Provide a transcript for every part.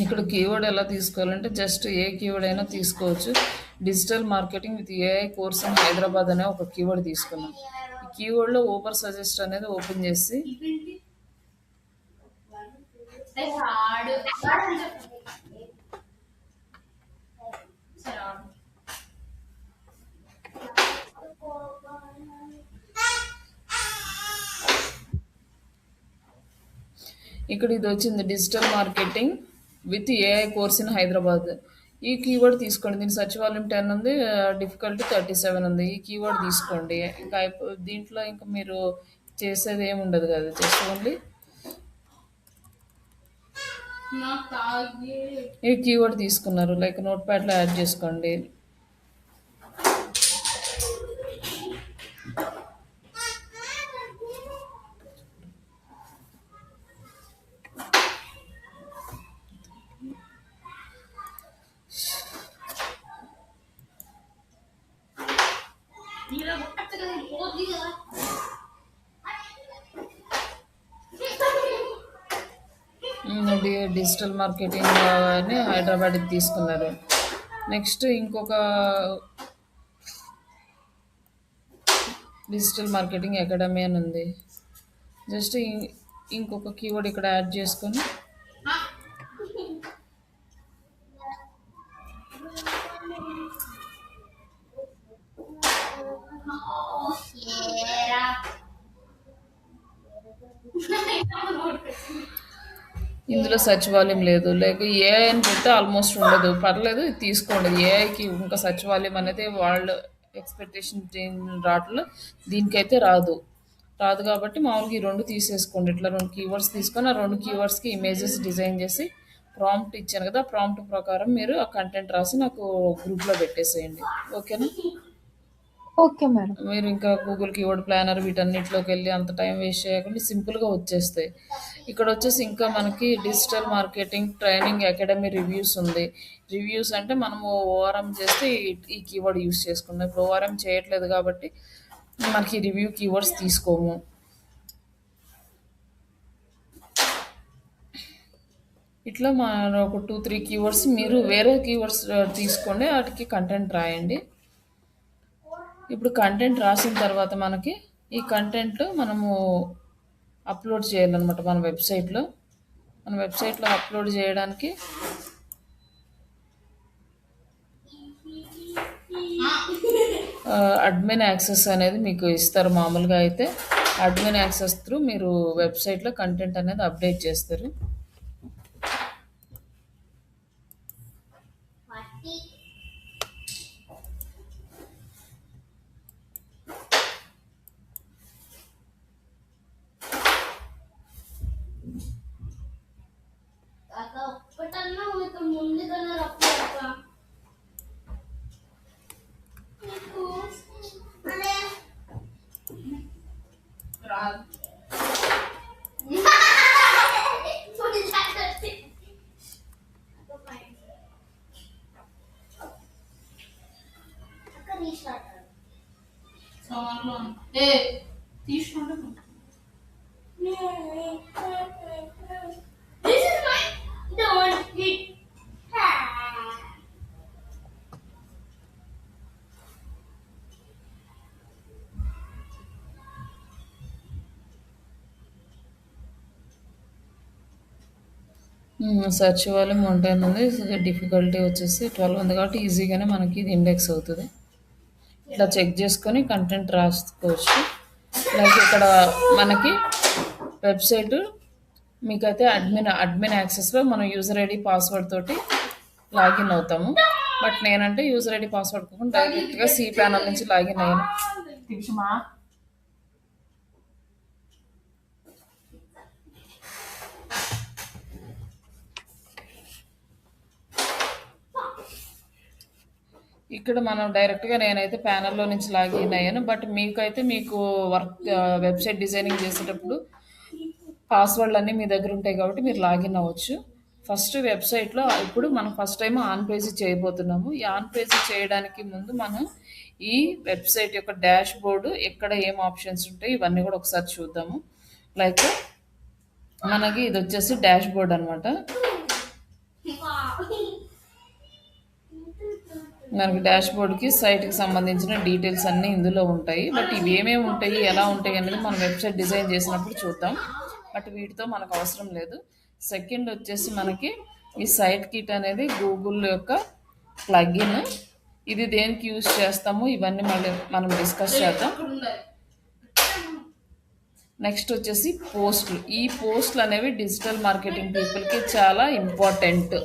ఇక్కడ కీవర్డ్ ఎలా తీసుకోవాలంటే జస్ట్ ఏ కీవర్డ్ అయినా తీసుకోవచ్చు. Digital marketing with AI course in Hyderabad అనే ఒక కీవర్డ్ తీసుకున్నాం. ఈ కీవర్డ్లో ఊబర్ సజెస్ట్ అనేది ఓపెన్ చేసి ఇక్కడ ఇది వచ్చింది digital marketing with AI course in Hyderabad. ఈ కీవర్డ్ తీసుకోండి. దీని సర్చ్ వాల్యూమ్ 10 ఉంది, డిఫికల్టీ 37 ఉంది. ఈ కీవర్డ్ తీసుకోండి. ఇంకా దీంట్లో ఇంకా మీరు చేసేది ఏమి ఉండదు కదా, జస్ట్ ఓన్లీ ఈ కీవర్డ్ తీసుకున్నారు లైక్ నోట్ ప్యాడ్లో యాడ్ చేసుకోండి. డిజిటల్ మార్కెటింగ్ అని హైదరాబాద్కి తీసుకున్నారు. నెక్స్ట్ ఇంకొక డిజిటల్ మార్కెటింగ్ అకాడమీ అని ఉంది. జస్ట్ ఇంకొక కీవర్డ్ ఇక్కడ యాడ్ చేసుకొని ఇందులో సర్చ్ వాల్యూమ్ లేదు, లేక ఏఐ అని పెడితే ఆల్మోస్ట్ ఉండదు. పర్లేదు, ఇది తీసుకోండి. ఏఐకి ఇంకా సర్చ్ వాల్యూమ్ అనేది వాళ్ళు ఎక్స్పెక్టేషన్ రావట్లేదు, దీనికైతే రాదు కాబట్టి మామూలుగా ఈ రెండు తీసేసుకోండి. ఇట్లా 2 కీవర్డ్స్ తీసుకొని ఆ 2 కీవర్డ్స్కి ఇమేజెస్ డిజైన్ చేసి ప్రాంప్ట్ ఇచ్చాను కదా, ఆ ప్రాంప్ట్ ప్రకారం మీరు ఆ కంటెంట్ రాసి నాకు గ్రూప్లో పెట్టేసేయండి. ఓకేనా? Okay madam. మీరు ఇంకా గూగుల్ కీవర్డ్ ప్లానర్ వీటన్నిటిలోకి వెళ్ళి అంత టైం వేస్ట్ చేయకుండా సింపుల్గా వచ్చేస్తాయి. ఇక్కడ వచ్చేసి ఇంకా మనకి digital marketing training academy reviews ఉంది. రివ్యూస్ అంటే మనము ఓఆర్ఎం చేస్తే ఈ కీవర్డ్ యూస్ చేసుకుంటాం. ఇప్పుడు ఓఆర్ఎం చేయట్లేదు కాబట్టి మనకి రివ్యూ కీవర్డ్స్ తీసుకోము. ఇట్లా మన ఒక 2-3 కీవర్డ్స్ మీరు వేరే కీవర్డ్స్ తీసుకోండి, వాటికి కంటెంట్ రాయండి. ఇప్పుడు కంటెంట్ రాసిన తర్వాత మనకి ఈ కంటెంట్ మనము అప్లోడ్ చేయాలన్నమాట మన వెబ్సైట్లో. అప్లోడ్ చేయడానికి అడ్మిన్ యాక్సెస్ అనేది మీకు ఇస్తారు. మామూలుగా అయితే అడ్మిన్ యాక్సెస్ త్రూ మీరు వెబ్సైట్లో కంటెంట్ అనేది అప్డేట్ చేస్తారు. సెర్చ్ వాల్యూమ్ 110 ఉంది, డిఫికల్టీ వచ్చేసి 12 ఉంది కాబట్టి ఈజీగానే మనకి ఇది ఇండెక్స్ అవుతుంది. ఇట్లా చెక్ చేసుకొని కంటెంట్ రాసుకోవచ్చు. లైక్ ఇక్కడ మనకి వెబ్సైట్ మీకైతే అడ్మిన్ యాక్సెస్లో మనం యూజర్ ఐడి పాస్వర్డ్ తోటి లాగిన్ అవుతాము. బట్ నేనంటే యూజర్ ఐడి పాస్వర్డ్ కాకుండా డైరెక్ట్గా సి ప్యానల్ నుంచి లాగిన్ అయ్యాను. ఇక్కడ మనం డైరెక్ట్గా నేనైతే ప్యానల్లో నుంచి లాగిన్ అయ్యాను. బట్ మీకైతే మీకు వెబ్సైట్ డిజైనింగ్ చేసేటప్పుడు పాస్వర్డ్లు అన్నీ మీ దగ్గర ఉంటాయి కాబట్టి మీరు లాగిన్ అవ్వచ్చు. ఫస్ట్ వెబ్సైట్లో ఇప్పుడు మనం ఫస్ట్ టైం ఆన్ పేజీ చేయబోతున్నాము. ఈ ఆన్ పేజీ చేయడానికి ముందు మనం ఈ వెబ్సైట్ యొక్క డాష్ బోర్డు ఎక్కడ ఏం ఆప్షన్స్ ఉంటాయి ఇవన్నీ కూడా ఒకసారి చూద్దాము. లైక్ మనకి ఇది వచ్చేసి డాష్ బోర్డ్ అనమాట. మనకి డాష్ బోర్డ్కి సైట్కి సంబంధించిన డీటెయిల్స్ అన్నీ ఇందులో ఉంటాయి. బట్ ఇవి ఏమేమి ఉంటాయి, ఎలా ఉంటాయి అనేది మనం వెబ్సైట్ డిజైన్ చేసినప్పుడు చూద్దాం. బట్ వీటితో మనకు అవసరం లేదు. సెకండ్ వచ్చేసి మనకి ఈ సైట్ కిట్ అనేది గూగుల్ యొక్క ప్లగిన్. ఇది దేనికి యూజ్ చేస్తాము ఇవన్నీ మళ్ళీ మనం డిస్కస్ చేద్దాం. నెక్స్ట్ వచ్చేసి పోస్టులు. ఈ పోస్టులు అనేవి డిజిటల్ మార్కెటింగ్ పీపుల్కి చాలా ఇంపార్టెంట్.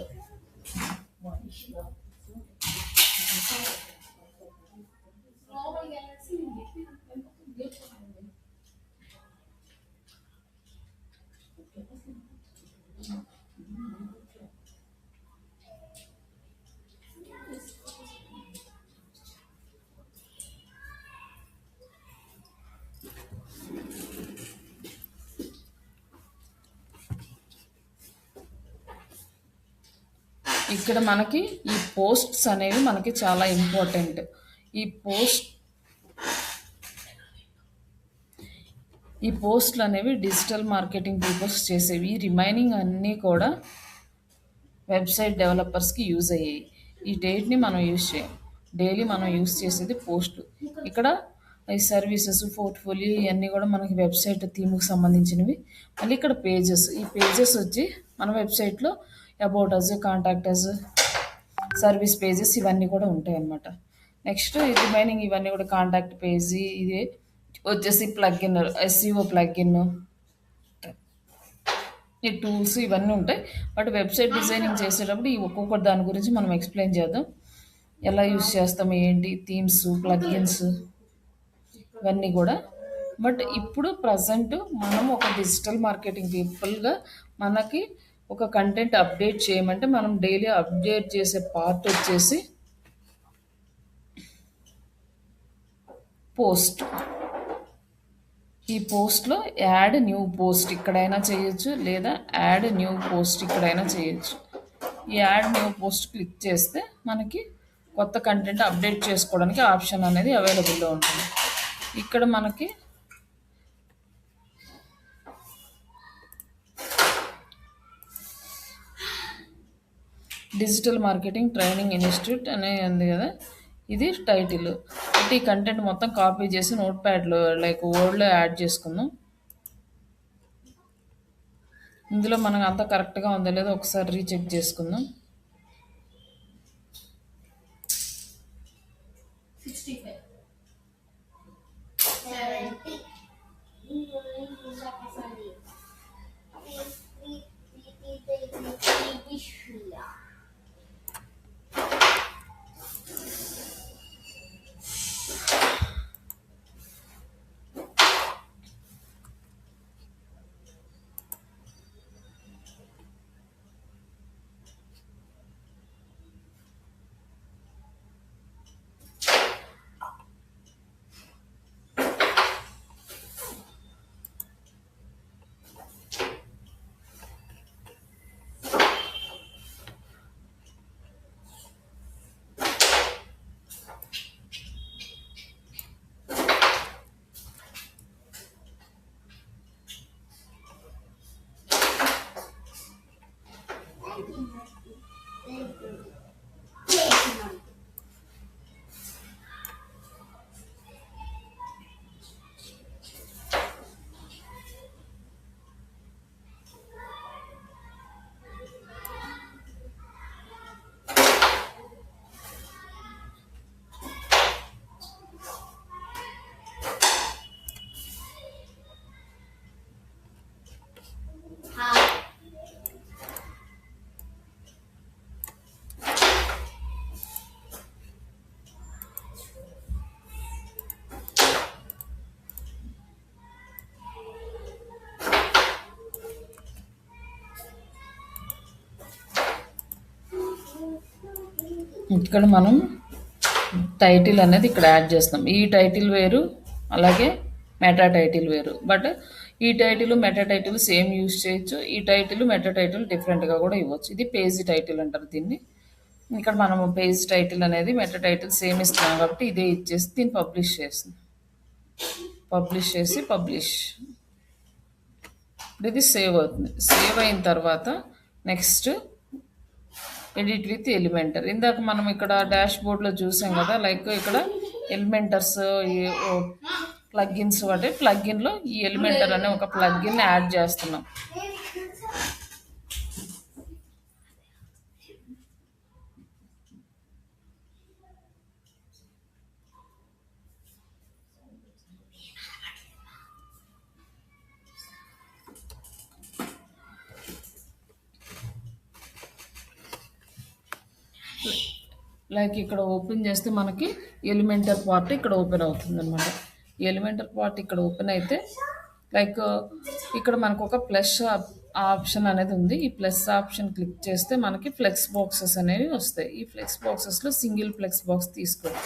ఇక్కడ మనకి ఈ పోస్ట్స్ అనేవి మనకి చాలా ఇంపార్టెంట్. ఈ పోస్టులు అనేవి డిజిటల్ మార్కెటింగ్ పీపుల్స్ చేసేవి. రిమైనింగ్ అన్నీ కూడా వెబ్సైట్ డెవలపర్స్కి యూజ్ అయ్యాయి. ఈ డేట్ని మనం యూజ్ చేయం. డైలీ మనం యూజ్ చేసేది పోస్టులు. ఇక్కడ ఈ సర్వీసెస్, పోర్ట్ఫోలియో ఇవన్నీ కూడా మనకి వెబ్సైట్ థీమ్కి సంబంధించినవి. మళ్ళీ ఇక్కడ పేజెస్. ఈ పేజెస్ వచ్చి మన వెబ్సైట్లో about us, contact us, service pages ఇవన్నీ కూడా ఉంటాయి అన్నమాట. నెక్స్ట్ రిమైనింగ్ ఇవన్నీ కూడా కాంటాక్ట్ పేజీ, ఇది వచ్చేసి ప్లగ్ఇన్, ఎస్ఈఓ ప్లగ్ఇన్, ఈ టూల్స్ ఇవన్నీ ఉంటాయి. బట్ వెబ్సైట్ డిజైనింగ్ చేసేటప్పుడు ఈ ఒక్కొక్కటి దాని గురించి మనం ఎక్స్ప్లెయిన్ చేద్దాం. ఎలా యూస్ చేస్తాం, ఏంటి, థీమ్స్, ప్లగ్ఇన్స్ ఇవన్నీ కూడా. బట్ ఇప్పుడు ప్రజెంట్ మనం ఒక డిజిటల్ మార్కెటింగ్ పీపుల్గా మనకి ఒక కంటెంట్ అప్డేట్ చేయమంటే మనం డైలీ అప్డేట్ చేసే పార్ట్ వచ్చేసి పోస్ట్. ఈ పోస్ట్లో యాడ్ న్యూ పోస్ట్ ఇక్కడైనా చేయొచ్చు, లేదా యాడ్ న్యూ పోస్ట్ ఇక్కడైనా చేయొచ్చు. ఈ యాడ్ న్యూ పోస్ట్ క్లిక్ చేస్తే మనకి కొత్త కంటెంట్ అప్డేట్ చేసుకోవడానికి ఆప్షన్ అనేది అవైలబుల్లో ఉంటుంది. ఇక్కడ మనకి డిజిటల్ మార్కెటింగ్ ట్రైనింగ్ ఇన్స్టిట్యూట్ అనే ఉంది కదా, ఇది టైటిల్. ఈ కంటెంట్ మొత్తం కాపీ చేసి నోట్ ప్యాడ్లో లైక్ వర్డ్లో యాడ్ చేసుకుందాం. ఇందులో మనకు అంతా కరెక్ట్గా ఉందో లేదో ఒకసారి రీచెక్ చేసుకుందాం. ఇక్కడ మనం టైటిల్ అనేది ఇక్కడ యాడ్ చేస్తాం. ఈ టైటిల్ వేరు, అలాగే మెటా టైటిల్ వేరు. బట్ ఈ title meta title same use చేయొచ్చు. ఈ టైటిల్ మెటా టైటిల్ డిఫరెంట్గా కూడా ఇవ్వచ్చు. ఇది పేజ్ టైటిల్ అంటారు దీన్ని. ఇక్కడ మనం పేజ్ టైటిల్ అనేది మెటా టైటిల్ సేమ్ ఇస్తున్నాం కాబట్టి ఇదే ఇచ్చేసి దీన్ని పబ్లిష్ చేస్తుంది. పబ్లిష్ ఇది సేవ్ అవుతుంది. సేవ్ అయిన తర్వాత నెక్స్ట్ ఎడిట్ విత్ ఎలిమెంటర్. ఇందాక మనం ఇక్కడ డాష్ బోర్డ్లో చూసాం కదా, లైక్ ఇక్కడ ఎలిమెంటర్స్ ప్లగ్ఇన్స్ అంటే ప్లగ్ఇన్లో ఈ ఎలిమెంటర్ అనే ఒక ప్లగ్ఇన్ యాడ్ చేస్తున్నాం. లైక్ ఇక్కడ ఓపెన్ చేస్తే మనకి ఎలిమెంటర్ పార్ట్ ఇక్కడ ఓపెన్ అవుతుంది అనమాట. ఈ ఎలిమెంటర్ పార్ట్ ఇక్కడ ఓపెన్ అయితే లైక్ ఇక్కడ మనకు ఒక ప్లస్ ఆప్షన్ అనేది ఉంది. ఈ ప్లస్ ఆప్షన్ క్లిక్ చేస్తే మనకి ఫ్లెక్స్ బాక్సెస్ అనేవి వస్తాయి. ఈ ఫ్లెక్స్ బాక్సెస్లో సింగిల్ ఫ్లెక్స్ బాక్స్ తీసుకోండి.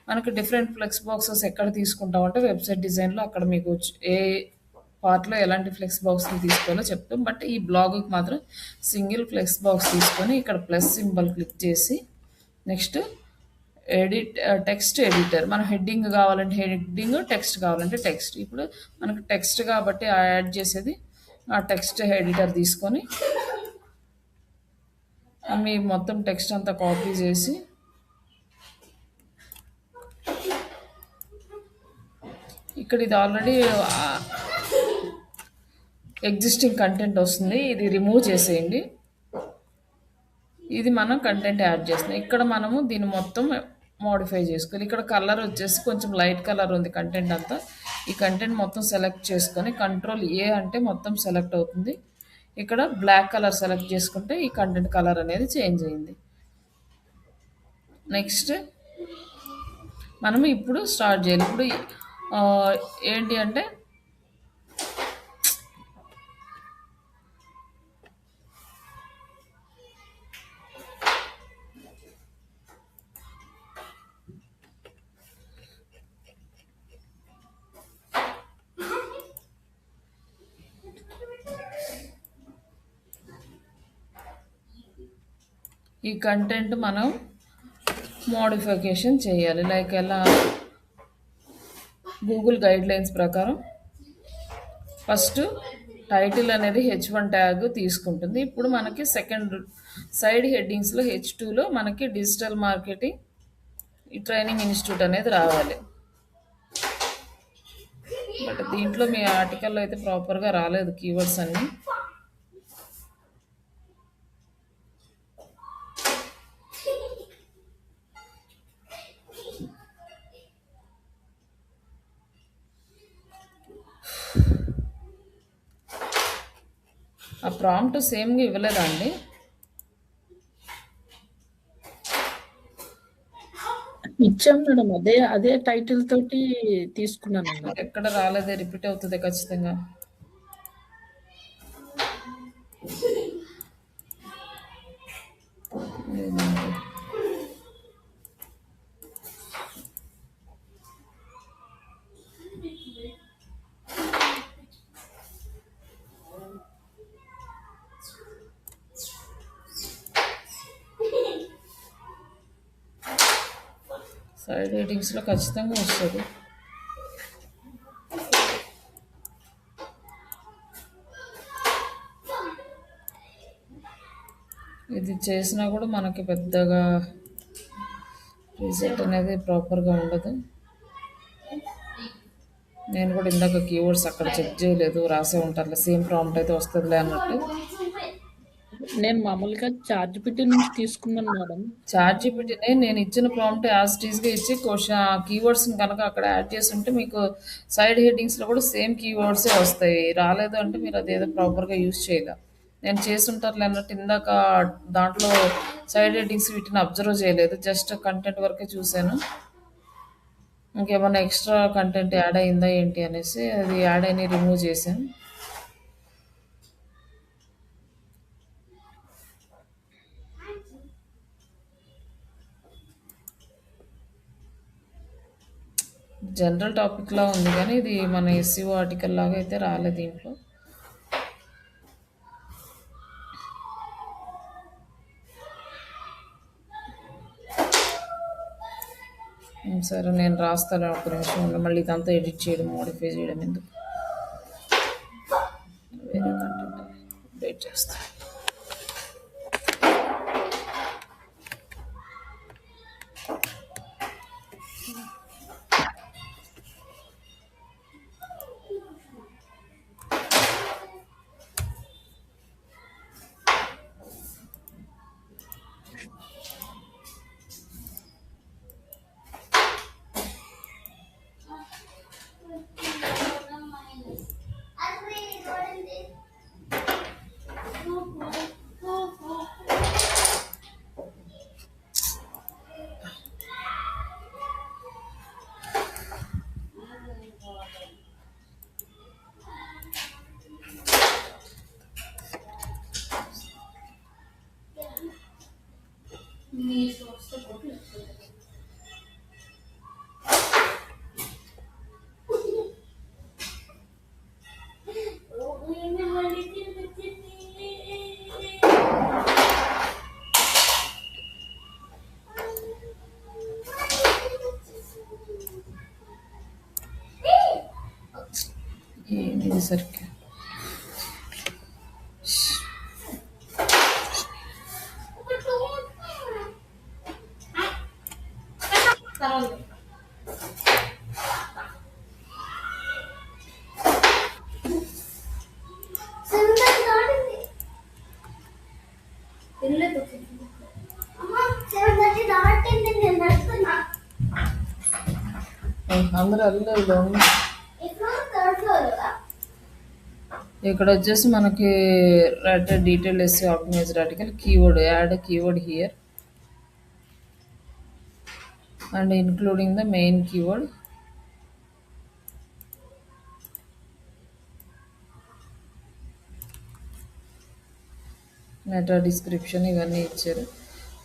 మనకి డిఫరెంట్ ఫ్లెక్స్ బాక్సెస్ ఎక్కడ తీసుకుంటామంటే వెబ్సైట్ డిజైన్లో అక్కడ మీకు ఏ పార్ట్లో ఎలాంటి ఫ్లెక్స్ బాక్స్ని తీసుకోవాలో చెప్తాం. బట్ ఈ బ్లాగ్కి మాత్రం సింగిల్ ఫ్లెక్స్ బాక్స్ తీసుకొని ఇక్కడ ప్లస్ సింబల్ క్లిక్ చేసి నెక్స్ట్ టెక్స్ట్ ఎడిటర్. మనం హెడ్డింగ్ కావాలంటే హెడ్డింగ్, టెక్స్ట్ కావాలంటే టెక్స్ట్. ఇప్పుడు మనకు టెక్స్ట్ కాబట్టి యాడ్ చేసేది ఆ టెక్స్ట్ ఎడిటర్ తీసుకొని మీ మొత్తం టెక్స్ట్ అంతా కాపీ చేసి ఇక్కడ ఇది ఆల్రెడీ ఎగ్జిస్టింగ్ కంటెంట్ వస్తుంది, ఇది రిమూవ్ చేసేయండి. ఇది మనం కంటెంట్ యాడ్ చేస్తున్నాం. ఇక్కడ మనము దీన్ని మొత్తం మోడిఫై చేసుకోవాలి. ఇక్కడ కలర్ వచ్చేసి కొంచెం లైట్ కలర్ ఉంది కంటెంట్ అంతా. ఈ కంటెంట్ మొత్తం సెలెక్ట్ చేసుకొని Ctrl+A అంటే మొత్తం సెలెక్ట్ అవుతుంది. ఇక్కడ బ్లాక్ కలర్ సెలెక్ట్ చేసుకుంటే ఈ కంటెంట్ కలర్ అనేది చేంజ్ అయింది. నెక్స్ట్ మనం ఇప్పుడు స్టార్ట్ చేయాలి. ఇప్పుడు ఏంటి అంటే ఈ కంటెంట్ మనం మోడిఫికేషన్ చేయాలి. లైక్ ఎలా గూగుల్ గైడ్లైన్స్ ప్రకారం ఫస్ట్ టైటిల్ అనేది H1 ట్యాగ్ తీసుకుంటుంది. ఇప్పుడు మనకి సెకండ్ సైడ్ హెడ్డింగ్స్లో H2లో మనకి డిజిటల్ మార్కెటింగ్ ట్రైనింగ్ ఇన్స్టిట్యూట్ అనేది రావాలి. బట్ దీంట్లో మీ ఆర్టికల్లో అయితే ప్రాపర్గా రాలేదు కీవర్డ్స్ అన్నీ. ఆ ప్రాంప్ట్ సేమ్గా ఇవ్వలేదా అండి? ఇచ్చాం మేడం, అదే అదే టైటిల్ తోటి తీసుకున్నాను అన్నమాట. మరి ఎక్కడ రాలేదే, రిపీట్ అవుతుంది ఖచ్చితంగా. సైడ్ హెడ్డింగ్స్లో ఖచ్చితంగా వస్తుంది. ఇది చేసినా కూడా మనకి పెద్దగా రిజల్ట్ అనేది ప్రాపర్గా ఉండదు. నేను కూడా ఇందాక కీవర్డ్స్ అక్కడ చెక్ చేయలేదు, రాసే ఉంటారులే, సేమ్ ప్రాంప్ట్ అయితే వస్తుందిలే అన్నట్టు. నేను మామూలుగా ChatGPT నుంచి తీసుకున్నాను మేడం. ChatGPTనే నేను ఇచ్చిన ప్రాంప్ట్ యాజ్ టీజ్గా ఇచ్చి కీవర్డ్స్ని కనుక అక్కడ యాడ్ చేసి ఉంటే మీకు సైడ్ హెడ్డింగ్స్లో కూడా సేమ్ కీవర్డ్సే వస్తాయి. రాలేదు అంటే మీరు అదేదో ప్రాపర్గా యూజ్ చేయాలి. నేను చేసి ఉంటారులే అన్నట్టు ఇందాక దాంట్లో సైడ్ హెడ్డింగ్స్ వీటిని అబ్జర్వ్ చేయలేదు, జస్ట్ కంటెంట్ వరకే చూశాను. ఇంకేమైనా ఎక్స్ట్రా కంటెంట్ యాడ్ అయిందా ఏంటి అనేసి అది యాడ్ అయిన రిమూవ్ చేశాను. జనరల్ టాపిక్లా ఉంది కానీ ఇది మన SEO ఆర్టికల్ లాగా అయితే రాలేదు దీంట్లో. సరే నేను రాస్తాను, ఒక నిమిషం మళ్ళీ ఇదంతా ఎడిట్ చేయడం మోడిఫై చేయడం ఎందుకు, వేరే కంటెంట్ అప్డేట్ చేస్తాను. ఇది సరిగ్గా అందరూ అల్లు ఇక్కడ వచ్చేసి మనకి right details organised article keyword add keyword here and including the main keyword meta description ఇవన్నీ ఇచ్చారు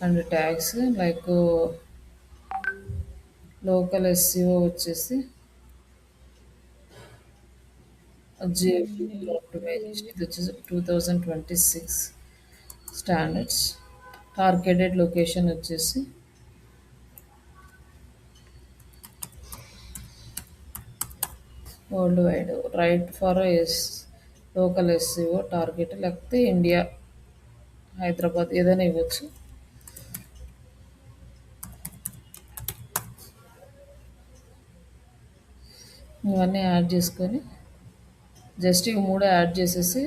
and tags like local SEO వచ్చేసి జియో ఆప్టిమైజేషన్ ఇది వచ్చేసి 2026 స్టాండర్డ్స్ టార్గెటెడ్ లొకేషన్ వచ్చేసి world wide right for S local SEO target లేకపోతే India Hyderabad ఏదైనా ఇవ్వచ్చు ఇవన్నీ యాడ్ చేసుకొని జస్ట్ ఇవి 3 యాడ్ చేసేసి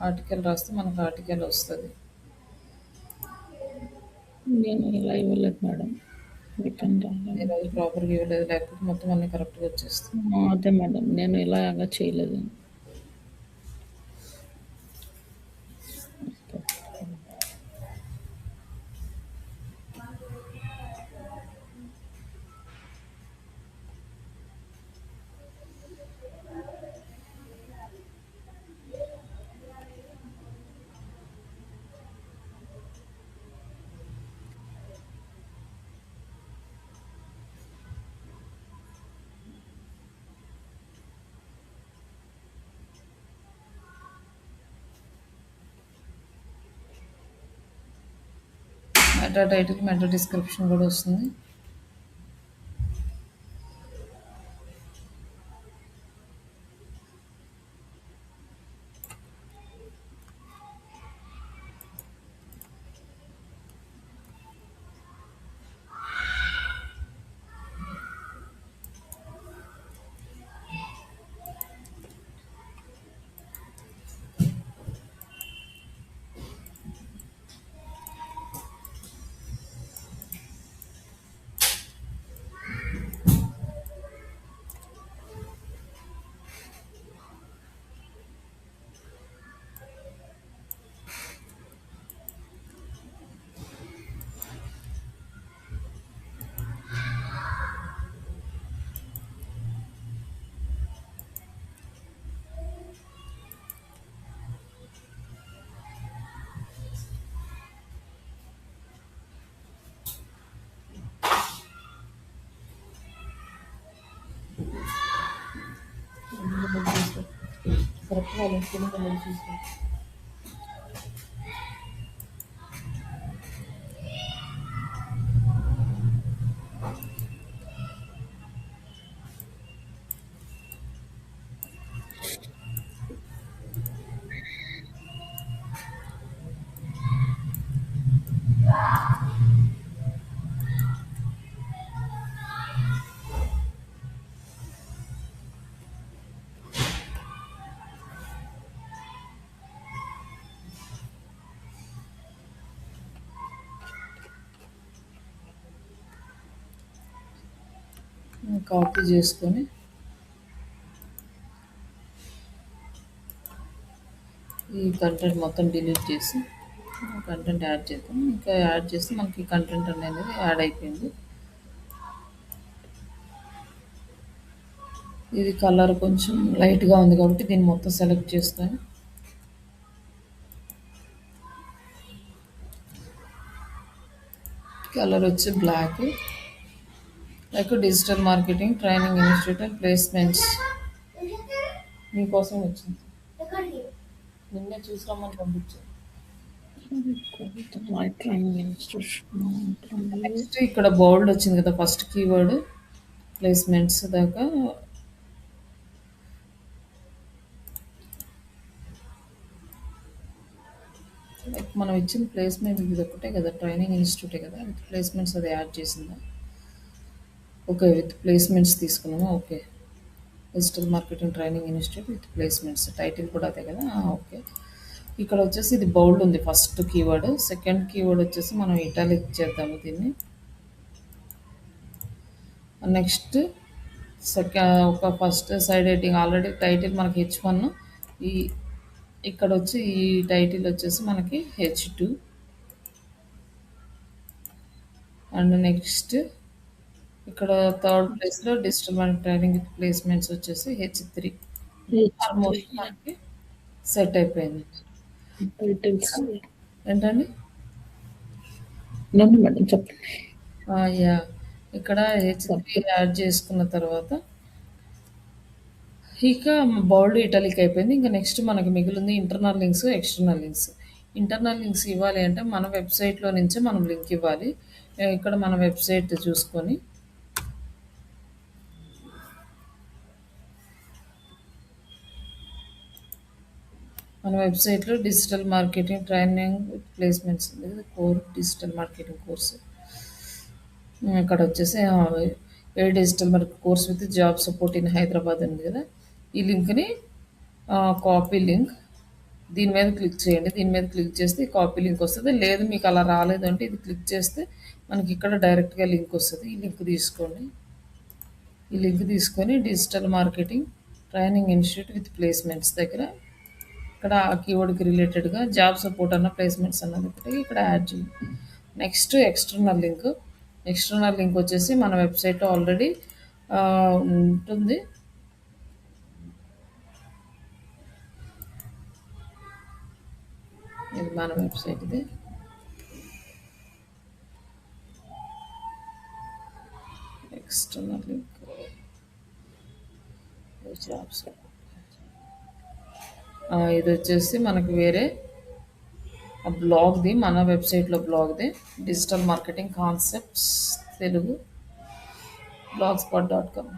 ఆర్టికల్ రాస్తే మనకు ఆర్టికల్ వస్తుంది నేను ఇలా ఇవ్వలేదు మేడం. డిపెండ్ నేను అది ప్రాపర్గా ఇవ్వలేదు లేకపోతే మొత్తం అన్నీ కరెక్ట్గా వచ్చేస్తాయి అదే మేడం, నేను ఇలాగా చేయలేదు. మెటా టైటిల్ మెటా డిస్క్రిప్షన్ కూడా వస్తుంది కరెక్ట్గా చూసుకో కాపీ చేసుకొని ఈ కంటెంట్ మొత్తం డిలీట్ చేసి కంటెంట్ యాడ్ చేద్దాం ఇంకా యాడ్ చేస్తే మనకి కంటెంట్ అనేది యాడ్ అయిపోయింది ఇది కలర్ కొంచెం లైట్గా ఉంది కాబట్టి దీన్ని మొత్తం సెలెక్ట్ చేసుకొని కలర్ వచ్చి block. Like digital marketing training institute and placements మీకోసం వచ్చింది. నిన్నే చూసామని పంపించాను. ట్రైనింగ్ ఇన్స్టిట్యూషన్ నెక్స్ట్ ఇక్కడ బోల్డ్ వచ్చింది కదా ఫస్ట్ కీవర్డ్ ప్లేస్మెంట్స్ దాకా. లైక్ మనం ఇచ్చిన ప్లేస్మెంట్ ఇది ఒకటే కదా, ట్రైనింగ్ ఇన్స్టిట్యూటే కదా, విత్ ప్లేస్మెంట్స్ అది యాడ్ చేసిందా. ఓకే, విత్ ప్లేస్మెంట్స్ తీసుకున్నాము. Okay, digital marketing training institute with placements title కూడా అదే కదా. ఓకే, ఇక్కడ వచ్చేసి ఇది బౌల్డ్ ఉంది ఫస్ట్ కీవర్డ్. సెకండ్ కీవర్డ్ వచ్చేసి మనం ఇటాలిక్ చేద్దాము దీన్ని. నెక్స్ట్ ఒక first side heading already title మనకి H1. ఈ ఇక్కడ వచ్చి ఈ టైటిల్ వచ్చేసి మనకి H2. అండ్ నెక్స్ట్ ఇక్కడ థర్డ్ ప్లేస్లో digital marketing training with placements వచ్చేసి H3. ఆల్మోస్ట్ మనకి సెట్ అయిపోయింది. టైటిల్స్ ఏంటండి? మేడం చెప్పండి. యా, ఇక్కడ H3 యాడ్ చేసుకున్న తర్వాత ఇక బౌల్డ్ ఇటాలిక్ అయిపోయింది. ఇంకా నెక్స్ట్ మనకి మిగిలింది internal links, external links. Internal links ఇవ్వాలి అంటే మన వెబ్సైట్లో నుంచే మనం లింక్ ఇవ్వాలి. ఇక్కడ మన వెబ్సైట్ చూసుకొని మన వెబ్సైట్లో digital marketing training with placements ఉంది, కోర్ డిజిటల్ మార్కెటింగ్ కోర్సు. ఇక్కడ వచ్చేసి a digital marketing course with job support in Hyderabad ఉంది కదా. ఈ లింక్ని కాపీ లింక్ దీని మీద క్లిక్ చేయండి. దీని మీద క్లిక్ చేస్తే కాపీ లింక్ వస్తుంది. లేదు మీకు అలా రాలేదు అంటే ఇది క్లిక్ చేస్తే మనకి ఇక్కడ డైరెక్ట్గా లింక్ వస్తుంది. ఈ లింక్ తీసుకోండి. ఈ లింక్ తీసుకొని digital marketing training institute with placements దగ్గర ఇక్కడ ఆ కీవర్డ్కి రిలేటెడ్గా జాబ్ సపోర్ట్ అన్న ప్లేస్మెంట్స్ అన్నది ఒకటి ఇక్కడ యాడ్ చేయండి. Next external link. External link వచ్చేసి మన వెబ్సైట్లో ఆల్రెడీ ఉంటుంది. ఇది మన వెబ్సైట్. ఇది ఎక్స్టర్నల్ లింక్ జాబ్స్. ఇది వచ్చేసి మనకి వేరే బ్లాగ్ది, మన వెబ్సైట్లో బ్లాగ్ది digital marketing concepts Telugu blogspot.com.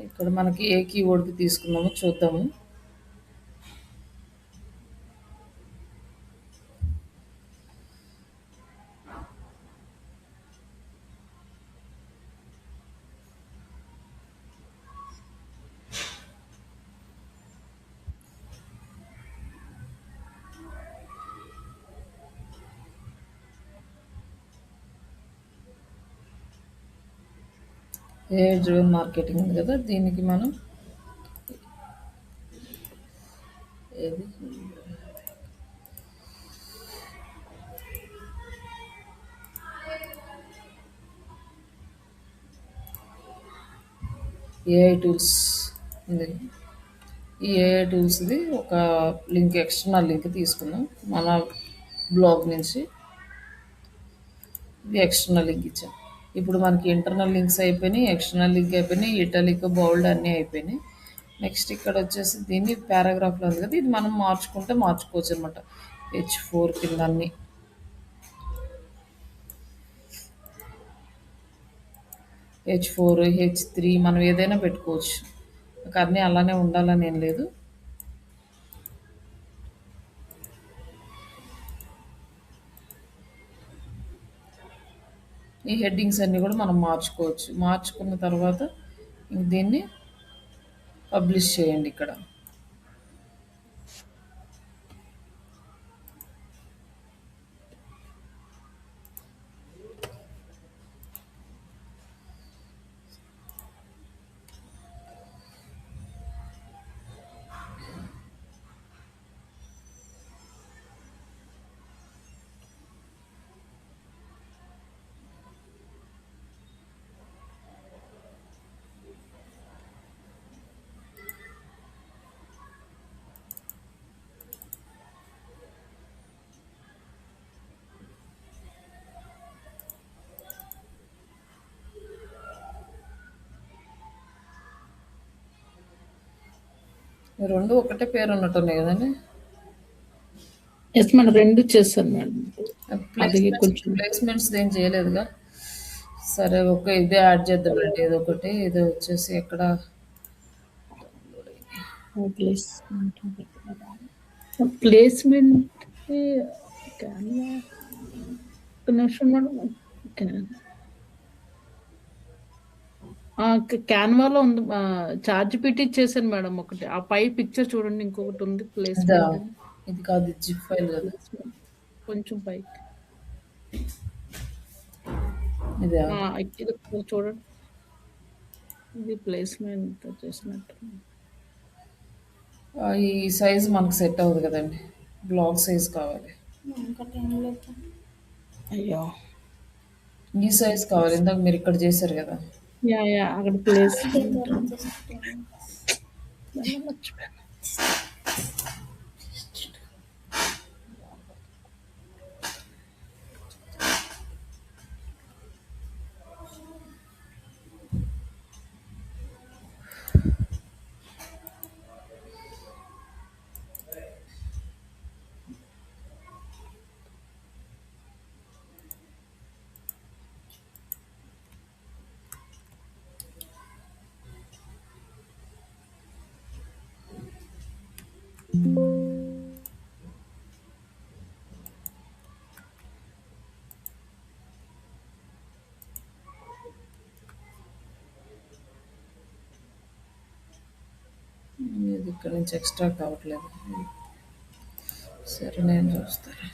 ఇక్కడ మనకి ఏ కీవర్డ్కి తీసుకున్నామో చూద్దాము. ఏ డ్రివెన్ మార్కెటింగ్ ఉంది కదా, దీనికి మనం ఏది ఏఐ టూల్స్ ఉంది. ఈ ఏఐ టూల్స్ది ఒక లింక్, ఎక్స్టర్నల్ లింక్ తీసుకున్నాం మన బ్లాగ్ నుంచి. ఇది ఎక్స్టర్నల్ లింక్ ఇచ్చాం. ఇప్పుడు మనకి ఇంటర్నల్ లింక్స్ అయిపోయినాయి, ఎక్స్టర్నల్ లింక్ అయిపోయినాయి, ఇటాలిక్ బౌల్డ్ అన్నీ అయిపోయినాయి. నెక్స్ట్ ఇక్కడ వచ్చేసి దీన్ని పారాగ్రాఫ్లో ఉంది కదా, ఇది మనం మార్చుకుంటే మార్చుకోవచ్చు అనమాట. H4 కింద అన్నీ H4 H3 మనం ఏదైనా పెట్టుకోవచ్చు. అన్నీ అలానే ఉండాలని ఏం లేదు. ఈ హెడ్డింగ్స్ అన్నీ కూడా మనం మార్చుకోవచ్చు. మార్చుకున్న తర్వాత దీన్ని పబ్లిష్ చేయండి. ఇక్కడ ఈ 2 ఒకటే పేరు ఉన్నట్టున్నాయి కదండి. ఎస్ మేడం 2 చేశాను మేడం. అది ప్లేస్మెంట్స్ కొంచెం ప్లేస్మెంట్స్ ఏం చేయలేదుగా. సరే ఓకే, ఇదే యాడ్ చేద్దామండి. ఏదో ఒకటి, ఇది వచ్చేసి ఎక్కడ ప్లేస్మెంట్ ప్లేస్మెంట్ క్యాన్వా ఒక నిమిషం మేడం. క్యాన్వాలో ఉంది. చార్జ్ పెట్టి చేశాను మేడం ఒకటి. ఆ పై పిక్చర్ చూడండి, ఇంకొకటి ఉంది ఇదా? ప్లేస్మెంట్ అని. ఇది కాదు, జిప్ ఫైల్ కదా. ప్లేస్మెంట్ కొంచెం పైకి ఇదా? ఇది చూడండి, ఇది ప్లేస్మెంట్ చేసినట్టు. ఈ సైజ్ మనకు సెట్ అవ్వదు కదండి. బ్లాగ్ సైజ్ కావాలి. అయ్యో ఈ సైజ్ కావాలి. ఇందాక మీరు ఇక్కడ చేశారు కదా. యా అక్కడ ప్లేస్మెంట్ మర్చిపోయాను. ఇది ఇక్కడ నుంచి ఎక్స్ట్రాక్ట్ అవ్వట్లేదు. సరే నేను చూస్తాను.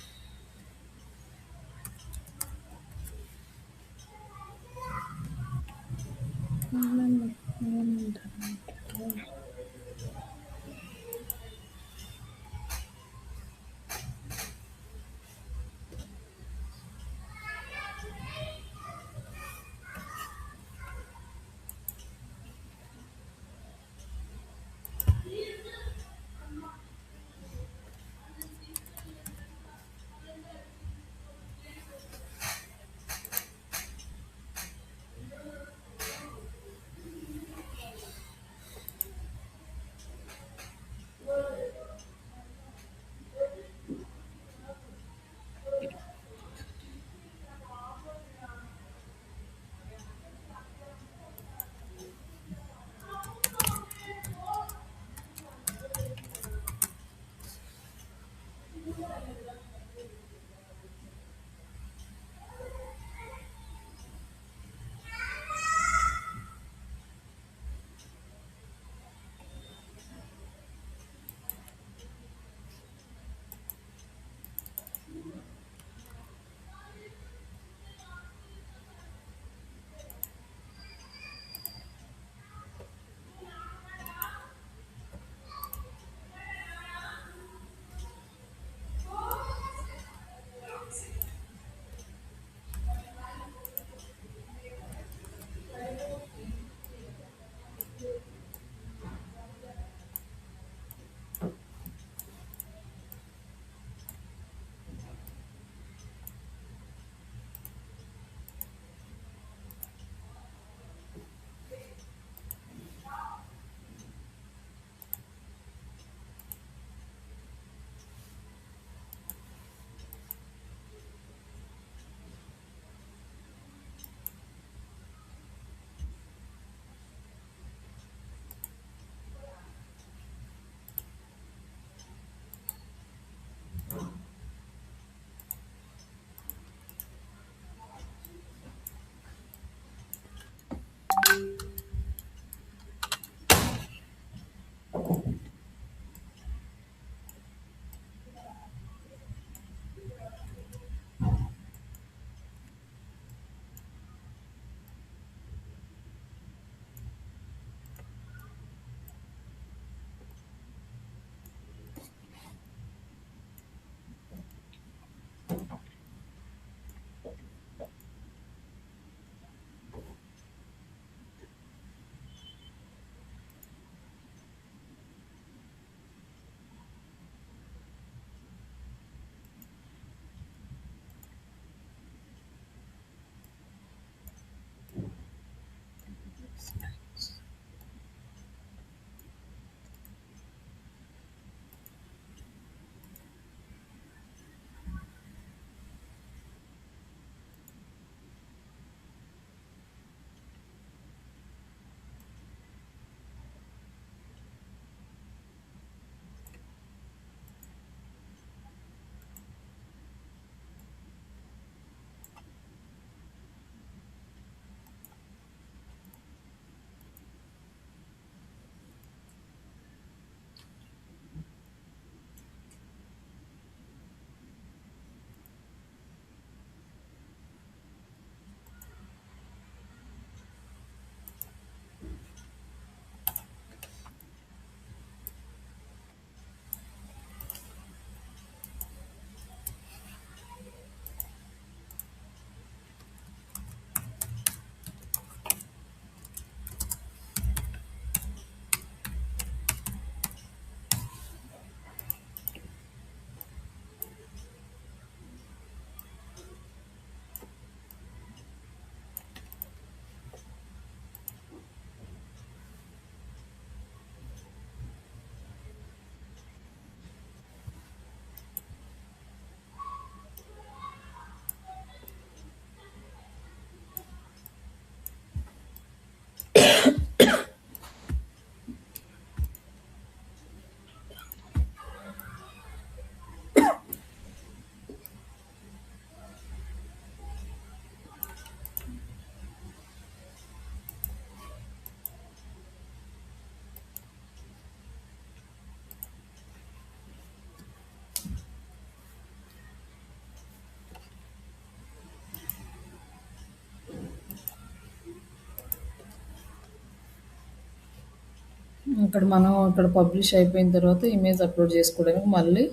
ఇక్కడ పబ్లిష్ అయిపోయిన తర్వాత ఇమేజ్ అప్లోడ్ చేసుకోవడానికి మళ్ళీ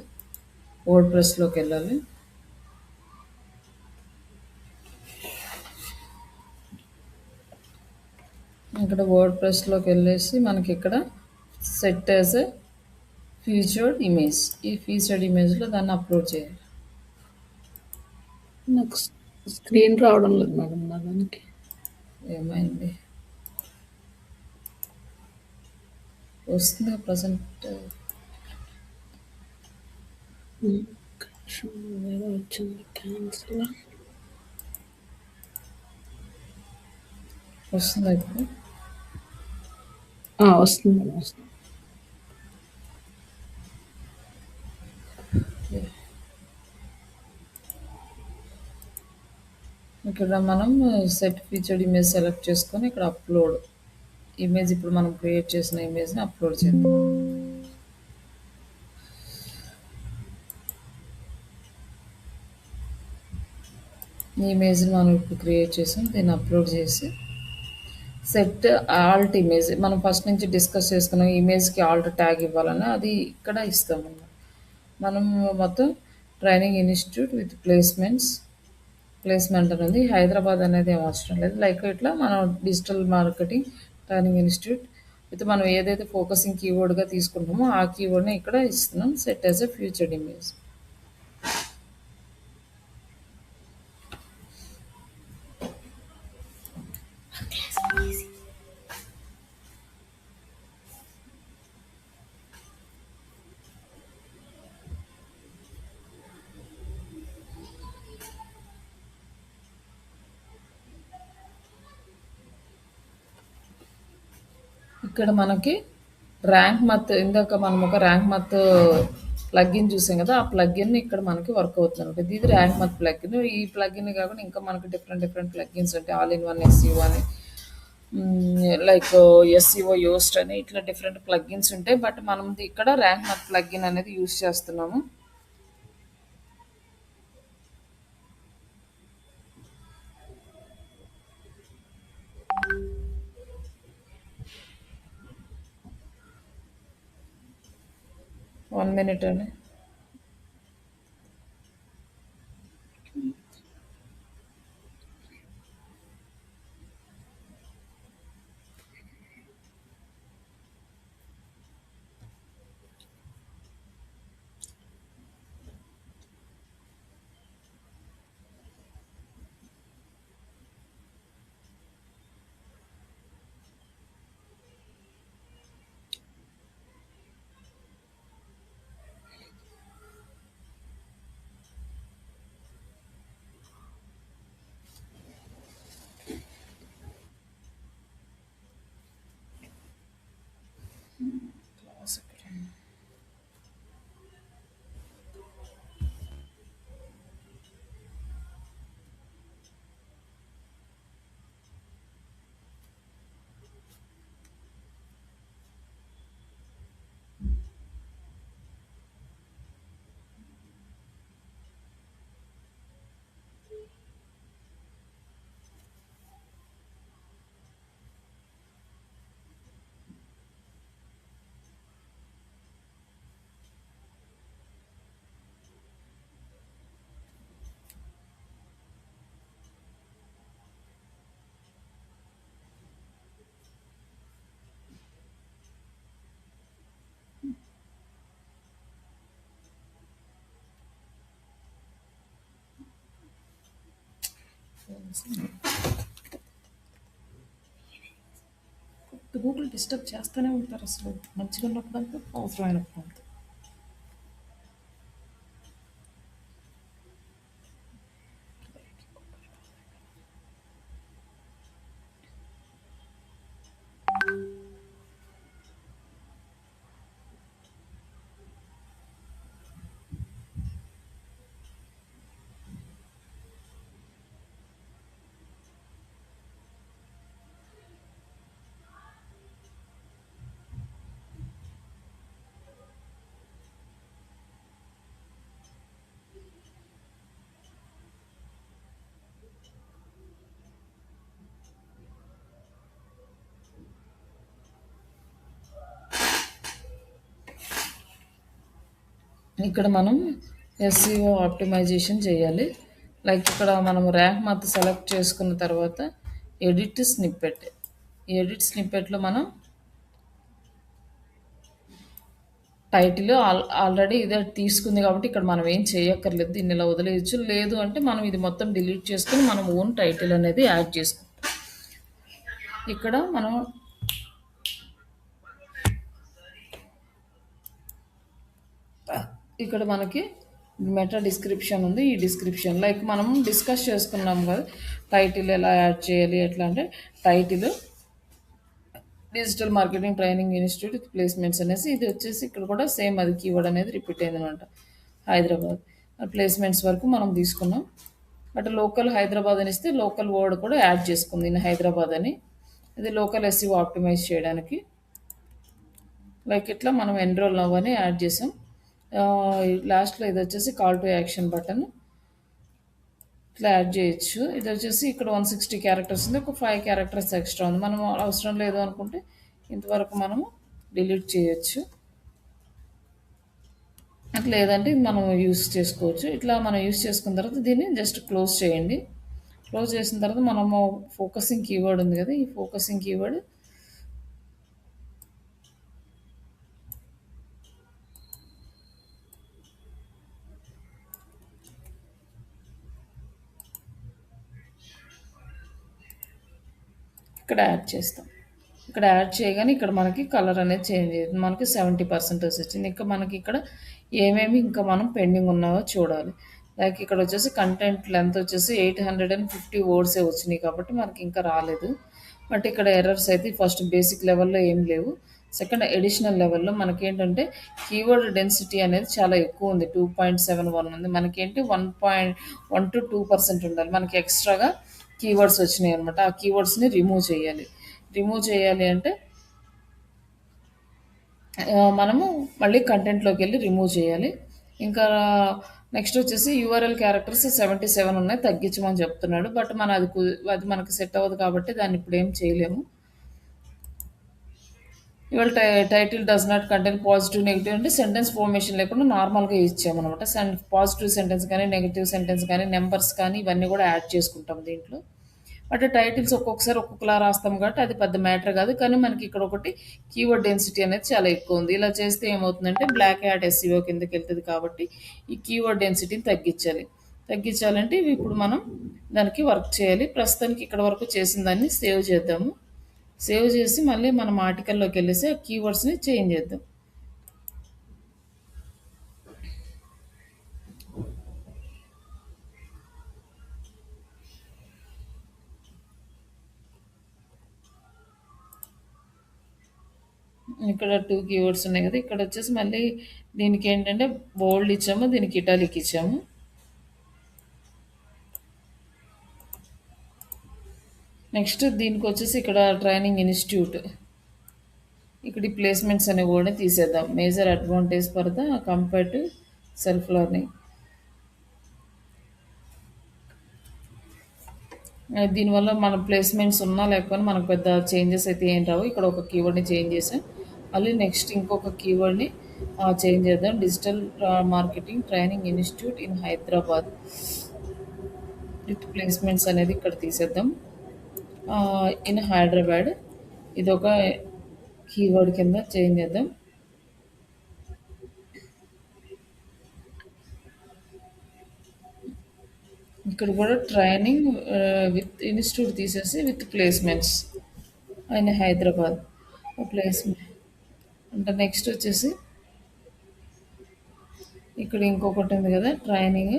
వర్డ్ ప్రెస్లోకి వెళ్ళాలి. ఇక్కడ వర్డ్ ప్రెస్లోకి వెళ్ళేసి మనకి ఇక్కడ set as a featured image, ఈ ఫీచర్డ్ ఇమేజ్లో దాన్ని అప్లోడ్ చేయాలి. నాకు స్క్రీన్ రావడం లేదు మేడం నా దానికి. ఏమైంది? వస్తుందా ప్రజెంట్? ఏదో వచ్చింది క్యాన్సిల్. వస్తుందా ఇప్పుడు? వస్తుంది మేడం, వస్తుంది. ఇక్కడ మనం సెట్ ఫీచర్డ్ ఇమేజ్ సెలెక్ట్ చేసుకొని ఇక్కడ అప్లోడ్ ఇమేజ్, ఇప్పుడు మనం క్రియేట్ చేసిన ఇమేజ్ని అప్లోడ్ చేద్దాం. ఈ ఇమేజ్ని మనం ఇప్పుడు క్రియేట్ చేసాం, దీన్ని అప్లోడ్ చేసి సెట్ ఆల్ట్ ఇమేజ్, మనం ఫస్ట్ నుంచి డిస్కస్ చేసుకున్న ఇమేజ్కి ఆల్ట్ ట్యాగ్ ఇవ్వాలని అది ఇక్కడ ఇస్తాం అన్నమాట. మనం మొత్తం ట్రైనింగ్ ఇన్స్టిట్యూట్ విత్ ప్లేస్మెంట్ అనేది హైదరాబాద్ అనేది ఏం అవసరం లేదు. లైక్ ఇట్లా మనం digital marketing training institute with మనం ఏదైతే ఫోకసింగ్ కీవర్డ్గా తీసుకుంటామో ఆ కీవర్డ్ని ఇక్కడ ఇస్తున్నాం, set as a featured image. ఇక్కడ మనకి ర్యాంక్ మత్, ఇందాక మనం ఒక ర్యాంక్ మత్ ప్లగ్ఇన్ చూసాం కదా, ఆ ప్లగ్ఇన్ ఇక్కడ మనకి వర్క్ అవుతుంది అనమాట. ఇది ర్యాంక్ మత్ ప్లగ్ఇన్. ఈ ప్లగ్ఇన్ కాకుండా ఇంకా మనకి డిఫరెంట్ ప్లగ్ఇన్స్ అంటే ఆల్ ఇన్ వన్ ఎస్ఈఓ అని, లైక్ ఎస్ఈఓ యోస్ట్ అని, ఇట్లా డిఫరెంట్ ప్లగ్ఇన్స్ ఉంటాయి. బట్ మనం ఇక్కడ ర్యాంక్ మత్ ప్లగ్ఇన్ అనేది యూస్ చేస్తున్నాము. వన్ మినిట్ అండి. గూగుల్ డిస్టర్బ్ చేస్తూనే ఉంటారు అసలు, మంచిగా ఉన్నప్పుడు అంతా అవసరమైనప్పుడు అంతా. ఇక్కడ మనం ఎస్ఈఓ ఆప్టిమైజేషన్ చేయాలి. లైక్ ఇక్కడ మనం ర్యాంక్ మత్ సెలెక్ట్ చేసుకున్న తర్వాత ఎడిట్ స్నిప్పెట్. ఈ ఎడిట్ స్నిప్పెట్లో మనం టైటిల్ ఆల్రెడీ ఇదే తీసుకుంది కాబట్టి ఇక్కడ మనం ఏం చేయక్కర్లేదు, దీన్ని ఇలా వదిలేయచ్చు. లేదు అంటే మనం ఇది మొత్తం డిలీట్ చేసుకుని మనం ఓన్ టైటిల్ అనేది యాడ్ చేసుకుంటాం. ఇక్కడ మనం ఇక్కడ మనకి మెటా డిస్క్రిప్షన్ ఉంది. ఈ డిస్క్రిప్షన్ లైక్ మనం డిస్కస్ చేసుకున్నాం కదా టైటిల్ ఎలా యాడ్ చేయాలి ఎట్లా అంటే, title digital marketing training institute placements అనేసి, ఇది వచ్చేసి ఇక్కడ కూడా సేమ్ అది కీవర్డ్ అనేది రిపీట్ అయింది అనమాట. హైదరాబాద్ ప్లేస్మెంట్స్ వరకు మనం తీసుకున్నాం. బట్ లోకల్ హైదరాబాద్ అని ఇస్తే లోకల్ వర్డ్ కూడా యాడ్ చేసుకుంది ఇన్ హైదరాబాద్ అని. ఇది లోకల్ ఎస్ఈఓ ఆప్టిమైజ్ చేయడానికి. లైక్ ఇట్లా మనం ఎన్రోల్ నవ్ అని యాడ్ చేసాం. లాస్ట్లో ఇది వచ్చేసి కాల్ టు యాక్షన్ బటన్ ఇట్లా యాడ్ చేయొచ్చు. ఇది వచ్చేసి ఇక్కడ 160 క్యారెక్టర్స్ ఉంది, ఒక 5 క్యారెక్టర్స్ ఎక్స్ట్రా ఉంది. మనం అవసరం లేదు అనుకుంటే ఇంతవరకు మనము డిలీట్ చేయొచ్చు. అట్లా లేదంటే ఇది మనం యూస్ చేసుకోవచ్చు. ఇట్లా మనం యూస్ చేసుకున్న తర్వాత దీన్ని జస్ట్ క్లోజ్ చేయండి. క్లోజ్ చేసిన తర్వాత మనము ఫోకసింగ్ కీవర్డ్ ఉంది కదా, ఈ ఫోకసింగ్ కీవర్డ్ ఇక్కడ యాడ్ చేస్తాం. ఇక్కడ యాడ్ చేయగానే ఇక్కడ మనకి కలర్ అనేది చేంజ్ అయ్యింది. మనకి 70% వచ్చింది. ఇంకా మనకి ఇక్కడ ఏమేమి ఇంకా మనం పెండింగ్ ఉన్నాయో చూడాలి. లైక్ ఇక్కడ వచ్చేసి కంటెంట్ లెంత్ వచ్చేసి 850 వర్డ్సే వచ్చినాయి కాబట్టి మనకి ఇంకా రాలేదు. బట్ ఇక్కడ ఎర్రర్స్ అయితే ఫస్ట్ బేసిక్ లెవెల్లో ఏం లేవు. సెకండ్ ఎడిషనల్ లెవెల్లో మనకేంటంటే కీవర్డ్ డెన్సిటీ అనేది చాలా ఎక్కువ ఉంది, 2.71 ఉంది. మనకేంటి 1.1 to 2% ఉండాలి. మనకి ఎక్స్ట్రాగా కీవర్డ్స్ వచ్చినాయి అనమాట. ఆ కీవర్డ్స్ని రిమూవ్ చేయాలి. రిమూవ్ చేయాలి అంటే మనము మళ్ళీ కంటెంట్లోకి వెళ్ళి రిమూవ్ చేయాలి. ఇంకా నెక్స్ట్ వచ్చేసి యూఆర్ఎల్ క్యారెక్టర్స్ 77 ఉన్నాయి, తగ్గించమని చెప్తున్నాడు. బట్ మన అది మనకు సెట్ అవ్వదు కాబట్టి దాన్ని ఇప్పుడు ఏం చేయలేము. ఇవాళ title does not contain positive negative అంటే సెంటెన్స్ ఫార్మేషన్ లేకుండా నార్మల్గా ఇచ్చామన్నమాట. పాజిటివ్ సెంటెన్స్ కానీ నెగిటివ్ సెంటెన్స్ కానీ నెంబర్స్ కానీ ఇవన్నీ కూడా యాడ్ చేసుకుంటాం దీంట్లో. బట్ టైటిల్స్ ఒక్కొక్కసారి ఒక్కొక్కలా రాస్తాం కాబట్టి అది పెద్ద మ్యాటర్ కాదు. కానీ మనకి ఇక్కడ ఒకటి కీవర్డ్ డెన్సిటీ అనేది చాలా ఎక్కువ ఉంది. ఇలా చేస్తే ఏమవుతుందంటే బ్లాక్ హ్యాట్ ఎస్ఈఓ కిందకి వెళ్తుంది. కాబట్టి ఈ కీవర్డ్ డెన్సిటీని తగ్గించాలంటే ఇవి ఇప్పుడు మనం దానికి వర్క్ చేయాలి. ప్రస్తుతానికి ఇక్కడ వరకు చేసిన దాన్ని సేవ్ చేద్దాము. సేవ్ చేసి మళ్ళీ మనం ఆర్టికల్లోకి వెళ్ళేసి ఆ కీవర్డ్స్ని చేంజ్ చేద్దాం. ఇక్కడ 2 కీవర్డ్స్ ఉన్నాయి కదా, ఇక్కడ వచ్చేసి మళ్ళీ దీనికి ఏంటంటే బోల్డ్ ఇచ్చాము, దీనికి ఇటాలిక్ ఇచ్చాము. నెక్స్ట్ దీనికి వచ్చేసి ఇక్కడ ట్రైనింగ్ ఇన్స్టిట్యూట్, ఇక్కడ ఈ ప్లేస్మెంట్స్ అనే కూడా తీసేద్దాం. Major advantage for the compare to self learning. దీనివల్ల మన ప్లేస్మెంట్స్ ఉన్నా లేకపోయినా మనకు పెద్ద చేంజెస్ అయితే ఏం రావు. ఇక్కడ ఒక కీవర్డ్ని చేంజ్ చేసాం. మళ్ళీ నెక్స్ట్ ఇంకొక కీవర్డ్ని చేంజ్ చేద్దాం. Digital marketing training institute in Hyderabad with placements అనేది ఇక్కడ తీసేద్దాం. ఇన్ హైదరాబాద్ ఇది ఒక కీవర్డ్ కింద చేంజ్ చేద్దాం. ఇక్కడ కూడా ట్రైనింగ్ విత్ ఇన్స్టిట్యూట్ తీసేసి with placements in Hyderabad placement అంటే నెక్స్ట్ వచ్చేసి ఇక్కడ ఇంకొకటి ఉంది కదా training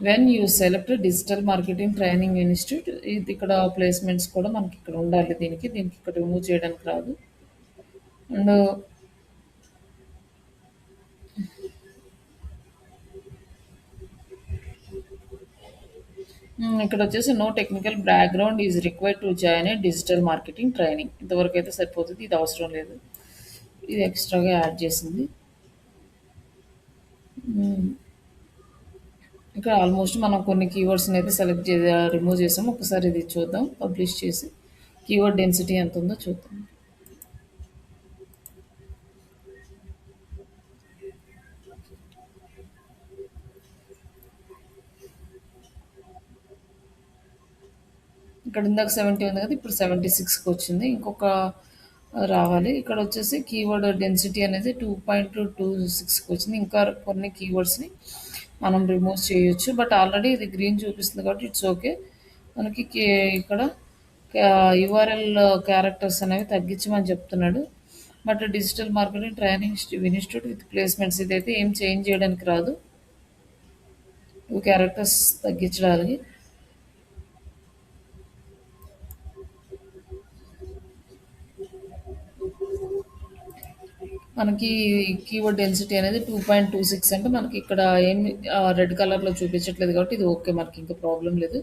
when you select digital marketing training institute, ఇది ఇక్కడ ప్లేస్మెంట్స్ కూడా మనకి ఇక్కడ ఉండాలి. దీనికి ఇక్కడ రిమూవ్ చేయడానికి రాదు. అండ్ ఇక్కడ వచ్చేసి no technical background is required to join a digital marketing training, ఇంతవరకు అయితే సరిపోతుంది. ఇది అవసరం లేదు, ఇది ఎక్స్ట్రాగా యాడ్ చేసింది. ఇక్కడ ఆల్మోస్ట్ మనం కొన్ని కీవర్డ్స్ని అయితే సెలెక్ట్ రిమూవ్ చేసాము. ఒకసారి ఇది చూద్దాం, పబ్లిష్ చేసి కీవర్డ్ డెన్సిటీ ఎంత ఉందో చూద్దాం. ఇక్కడ ఇందాక 70 ఉంది కదా, ఇప్పుడు 76కి వచ్చింది. ఇంకొక రావాలి. ఇక్కడ వచ్చేసి కీవర్డ్ డెన్సిటీ అనేది 2.26కి వచ్చింది. ఇంకా కొన్ని కీవర్డ్స్ని మనం రిమూవ్ చేయొచ్చు. బట్ ఆల్రెడీ ఇది గ్రీన్ చూపిస్తుంది కాబట్టి ఇట్స్ ఓకే. మనకి ఇక్కడ యూఆర్ఎల్ క్యారెక్టర్స్ అనేవి తగ్గించమని చెప్తున్నాడు. But digital marketing training institute with placements ఇదైతే ఏం చేంజ్ చేయడానికి రాదు. 2 క్యారెక్టర్స్ తగ్గించడానికి. మనకి కీవర్డ్ డెన్సిటీ అనేది 2.26 అంటే మనకి ఇక్కడ ఏమి రెడ్ కలర్లో చూపించట్లేదు కాబట్టి ఇది ఓకే, మనకి ఇంకా ప్రాబ్లం లేదు.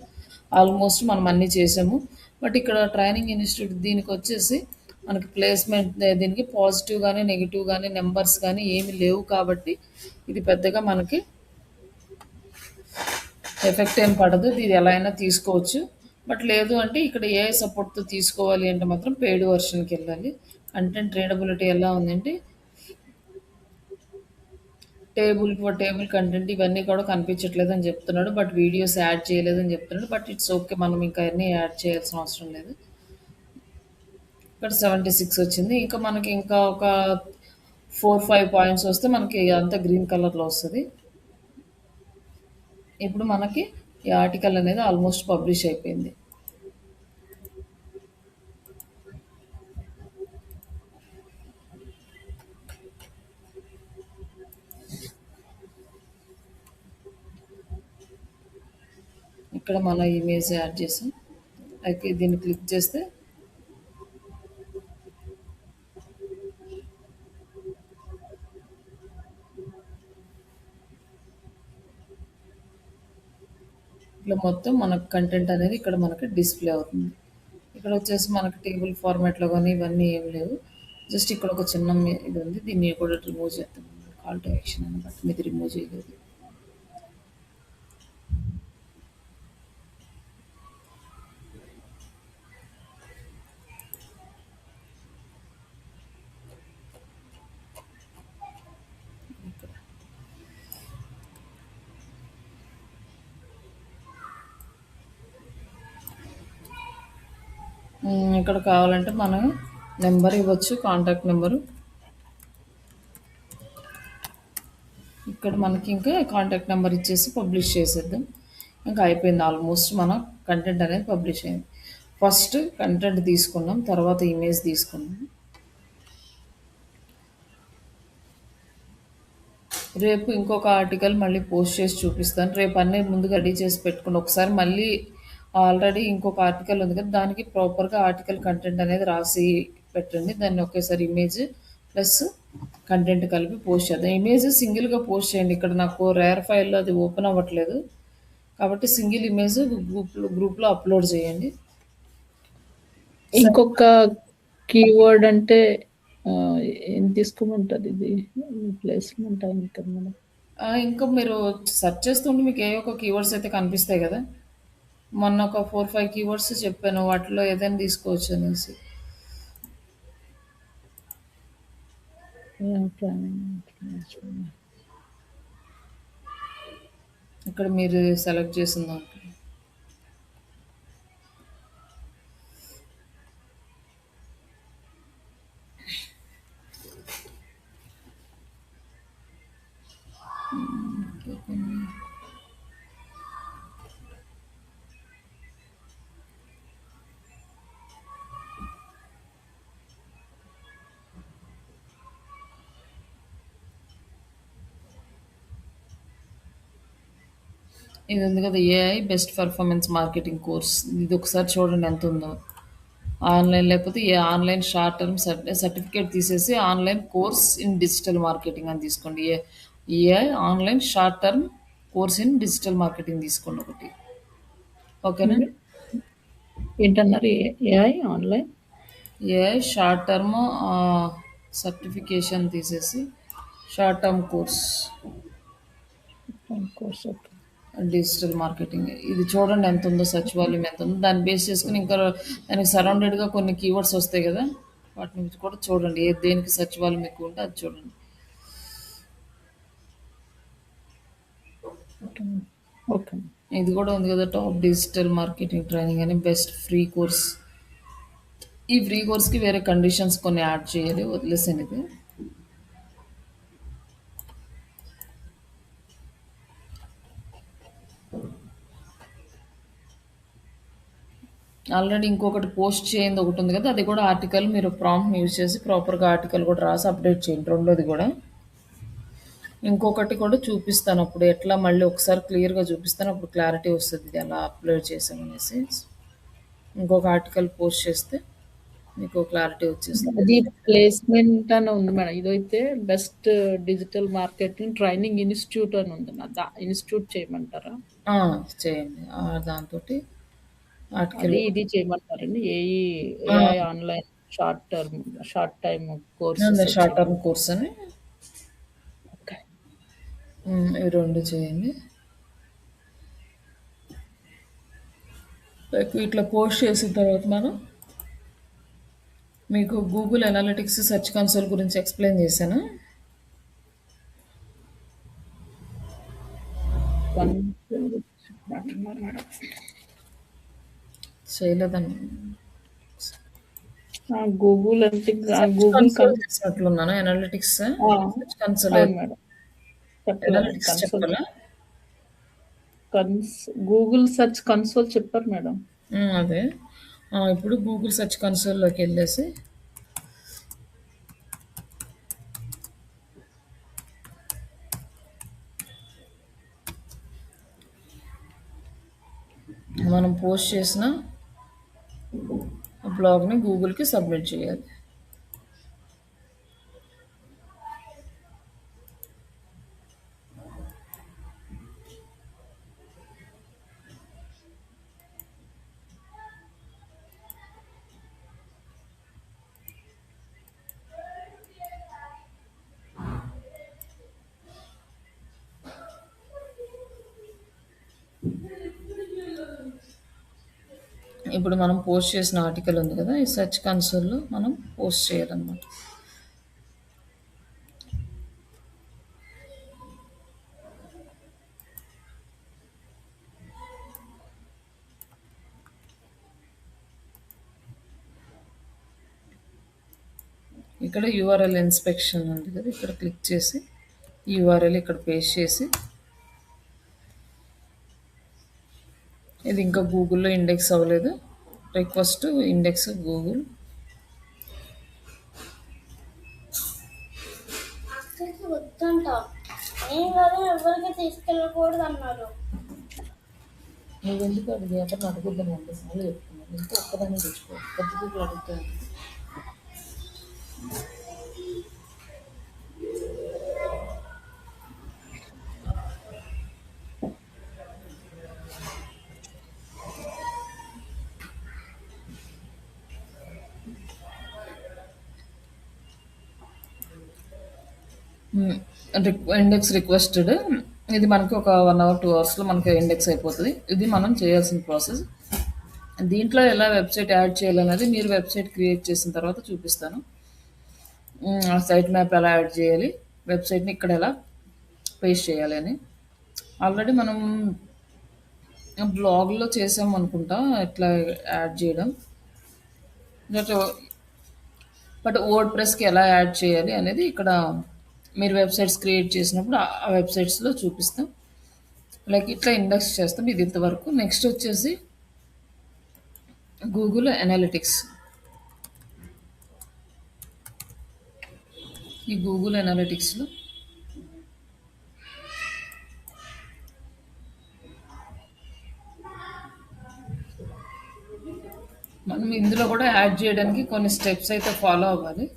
ఆల్మోస్ట్ మనం అన్నీ చేసాము. బట్ ఇక్కడ ట్రైనింగ్ ఇన్స్టిట్యూట్ దీనికి వచ్చేసి మనకి ప్లేస్మెంట్ దీనికి పాజిటివ్ కానీ నెగిటివ్ కానీ నెంబర్స్ కానీ ఏమి లేవు కాబట్టి ఇది పెద్దగా మనకి ఎఫెక్ట్ ఏం పడదు. ఇది ఎలా అయినా తీసుకోవచ్చు. బట్ లేదు అంటే ఇక్కడ ఏ సపోర్ట్తో తీసుకోవాలి అంటే మాత్రం పెయిడ్ వర్షన్కి వెళ్ళాలి. కంటెంట్ రీడబిలిటీ ఎలా ఉందంటే టేబుల్ కంటెంట్ ఇవన్నీ కూడా కనిపించట్లేదు అని చెప్తున్నాడు. బట్ వీడియోస్ యాడ్ చేయలేదని చెప్తున్నాడు. బట్ ఇట్స్ ఓకే, మనం ఇంకా అన్నీ యాడ్ చేయాల్సిన అవసరం లేదు. ఇక్కడ 76 వచ్చింది. ఇంకా మనకి ఇంకా ఒక 4-5 పాయింట్స్ వస్తే మనకి అంతా గ్రీన్ కలర్లో వస్తుంది. ఇప్పుడు మనకి ఈ ఆర్టికల్ అనేది ఆల్మోస్ట్ పబ్లిష్ అయిపోయింది. ఇక్కడ మన ఇమేజ్ యాడ్ చేసాం. అయితే దీన్ని క్లిక్ చేస్తే ఇట్లా మొత్తం మనకు కంటెంట్ అనేది ఇక్కడ మనకి డిస్ప్లే అవుతుంది. ఇక్కడ వచ్చేసి మనకి టేబుల్ ఫార్మాట్లో కానీ ఇవన్నీ ఏం లేవు. జస్ట్ ఇక్కడ ఒక చిన్న ఇది ఉంది, దీన్ని కూడా రిమూవ్ చేద్దాం. కాల్ టు యాక్షన్ అని బట్ ఇది రిమూవ్ చేయలేదు. ఇక్కడ కావాలంటే మనం నెంబర్ ఇవ్వచ్చు, కాంటాక్ట్ నెంబరు. ఇక్కడ మనకి ఇంకా కాంటాక్ట్ నెంబర్ ఇచ్చేసి పబ్లిష్ చేసేద్దాం. ఇంకా అయిపోయింది. ఆల్మోస్ట్ మన కంటెంట్ అనేది పబ్లిష్ అయింది. ఫస్ట్ కంటెంట్ తీసుకున్నాం, తర్వాత ఇమేజ్ తీసుకున్నాం. రేపు ఇంకొక ఆర్టికల్ మళ్ళీ పోస్ట్ చేసి చూపిస్తాను. రేపు అన్నీ ముందుగా రెడీ చేసి పెట్టుకుని ఒకసారి మళ్ళీ ఆల్రెడీ ఇంకొక ఆర్టికల్ ఉంది కదా, దానికి ప్రాపర్గా ఆర్టికల్ కంటెంట్ అనేది రాసి పెట్టండి. దాన్ని ఒకేసారి ఇమేజ్ ప్లస్ కంటెంట్ కలిపి పోస్ట్ చేద్దాం. ఇమేజ్ సింగిల్గా పోస్ట్ చేయండి. ఇక్కడ నాకు రేర్ ఫైల్లో అది ఓపెన్ అవ్వట్లేదు కాబట్టి సింగిల్ ఇమేజ్ గ్రూప్లో అప్లోడ్ చేయండి. ఇంకొక కీవర్డ్ అంటే ఏం తీసుకోమంటారు? ఇది ప్లేస్మెంట్ ఇంకా మనం ఇంకా మీరు సెర్చ్ చేస్తుంటే మీకు ఏ ఒక కీవర్డ్స్ అయితే కనిపిస్తాయి కదా. మొన్న ఒక 4-5 కీవర్డ్స్ చెప్పాను, వాటిలో ఏదైనా తీసుకోవచ్చు అనేసి. ఇక్కడ మీరు సెలెక్ట్ చేసిన దాంట్లో ఇది ఉంది కదా, AI best performance marketing course. ఇది ఒకసారి చూడండి ఎంత ఉందో. ఆన్లైన్ లేకపోతే a online short term certificate తీసేసి online course in digital marketing అని తీసుకోండి. AI online short term course in digital marketing తీసుకోండి ఒకటి. ఓకేనా? ఏంటన్నారు? AI online AI short term certification తీసేసి short term course digital marketing. ఇది చూడండి ఎంత ఉందో, సర్చ్ వాల్యూమ్ ఎంత ఉందో. దాన్ని బేస్ చేసుకుని ఇంకా దానికి సరౌండెడ్గా కొన్ని కీవర్డ్స్ వస్తాయి కదా, వాటి నుంచి కూడా చూడండి. దేనికి సర్చ్ వాల్యూమ్ ఎక్కువ ఉంటే అది చూడండి. ఓకే. ఇది కూడా ఉంది కదా, టాప్ డిజిటల్ మార్కెటింగ్ ట్రైనింగ్ అని బెస్ట్ ఫ్రీ కోర్స్. ఈ ఫ్రీ కోర్స్కి వేరే కండిషన్స్ కొన్ని యాడ్ చేయాలి, వదిలేసాను ఇది. ఆల్రెడీ ఇంకొకటి పోస్ట్ చేయండి ఒకటి ఉంది కదా, అది కూడా ఆర్టికల్ మీరు ప్రాంప్ట్ని యూజ్ చేసి ప్రాపర్గా ఆర్టికల్ కూడా రాసి అప్డేట్ చేయండి, రెండోది కూడా. ఇంకొకటి కూడా చూపిస్తాను అప్పుడు, ఎట్లా మళ్ళీ ఒకసారి క్లియర్గా చూపిస్తాను, అప్పుడు క్లారిటీ వస్తుంది ఇది ఎలా అప్లోడ్ చేసామనేసి. ఇంకొక ఆర్టికల్ పోస్ట్ చేస్తే మీకు క్లారిటీ వచ్చేస్తుంది. అది ప్లేస్మెంట్ అని ఉంది మేడం. ఇదైతే best digital marketing training institute అని ఉంది. ఇన్స్టిట్యూట్ చేయమంటారా? చేయండి. దాంతో ఆర్టికల్ అది ఇది చేయమంటారండి. AI online short time courses short term course అని ఓకే. ఇవి రెండు చేయండి. ఇట్లా పోస్ట్ చేసిన తర్వాత మనం మీకు గూగుల్ అనాలిటిక్స్ సెర్చ్ కన్సోల్ గురించి ఎక్స్ప్లెయిన్ చేశాను. చేయలేదండి. గూగుల్ అంటే గూగుల్ కన్సోల్ చేసినట్లున్నాను. Analytics search console. Madam analytics చెప్పాలా? గూగుల్ సెర్చ్ కన్సోల్ చెప్పారు మేడం. అదే ఇప్పుడు గూగుల్ సెర్చ్ కన్సోల్లోకి వెళ్ళేసి మనం పోస్ట్ చేసిన బ్లాగ్ని గూగుల్కి సబ్మిట్ చేయాలి. ఇప్పుడు మనం పోస్ట్ చేసిన ఆర్టికల్ ఉంది కదా, ఈ సెర్చ్ కన్సోల్లో మనం పోస్ట్ చేయాలన్నమాట. ఇక్కడ యూఆర్ఎల్ ఇన్స్పెక్షన్ ఉంది కదా, ఇక్కడ క్లిక్ చేసి యూఆర్ఎల్ ఇక్కడ పేస్ట్ చేసి, ఇది ఇంకా గూగుల్లో ఇండెక్స్ అవ్వలేదు, రిక్వెస్ట్ ఇండెక్స్ గూగుల్. వద్దంట, ఏం కాదు, ఎవరికి తీసుకెళ్ళకూడదు అన్నారు. నువ్వు ఎందుకు అడిగి అక్కడ అడుగుద్దాం అంటే సార్లు చెప్తున్నాను, ఇంకా ఒక్కదాన్ని తెచ్చుకో, పద్ధతిలో అడుగుతాను. ఇండెక్స్ రిక్వెస్టెడ్, ఇది మనకి ఒక 1 hour 2 hours మనకి ఇండెక్స్ అయిపోతుంది. ఇది మనం చేయాల్సిన ప్రాసెస్. దీంట్లో ఎలా వెబ్సైట్ యాడ్ చేయాలనేది మీరు వెబ్సైట్ క్రియేట్ చేసిన తర్వాత చూపిస్తాను. సైట్ మ్యాప్ ఎలా యాడ్ చేయాలి, వెబ్సైట్ని ఇక్కడ ఎలా పేస్ట్ చేయాలి అని ఆల్రెడీ మనం బ్లాగ్లో చేసాం అనుకుంటా ఎట్లా యాడ్ చేయడం. బట్ వర్డ్ ప్రెస్కి ఎలా యాడ్ చేయాలి అనేది ఇక్కడ మీరు వెబ్సైట్స్ క్రియేట్ చేసినప్పుడు ఆ వెబ్సైట్స్లో చూపిస్తాం. లైక్ ఇట్లా ఇండెక్స్ చేస్తాం. ఇది ఇంతవరకు. నెక్స్ట్ వచ్చేసి గూగుల్ అనాలిటిక్స్. ఈ గూగుల్ అనాలిటిక్స్లో మనం ఇందులో కూడా యాడ్ చేయడానికి కొన్ని స్టెప్స్ అయితే ఫాలో అవ్వాలి.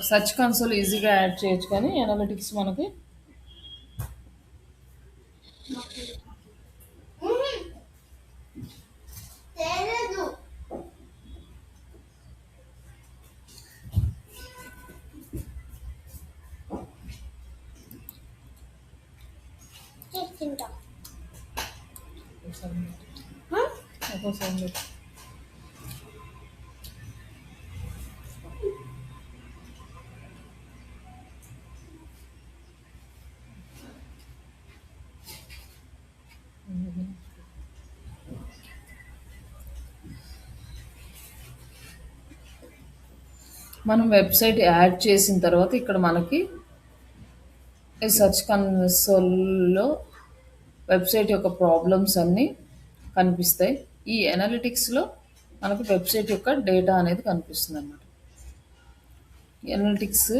సెర్చ్ కన్సోల్ ఈజీగా యాడ్ చేయొచ్చు, కానీ అనాలిటిక్స్ మనకి తెలియదు. తింటా మనం వెబ్సైట్ యాడ్ చేసిన తర్వాత ఇక్కడ మనకి ఈ సెర్చ్ కన్సోల్‌లో వెబ్సైట్ యొక్క ప్రాబ్లమ్స్ అన్నీ కనిపిస్తాయి. ఈ ఎనాలిటిక్స్‌లో మనకు వెబ్సైట్ యొక్క డేటా అనేది కనిపిస్తుందనమాట. ఎనాలిటిక్స్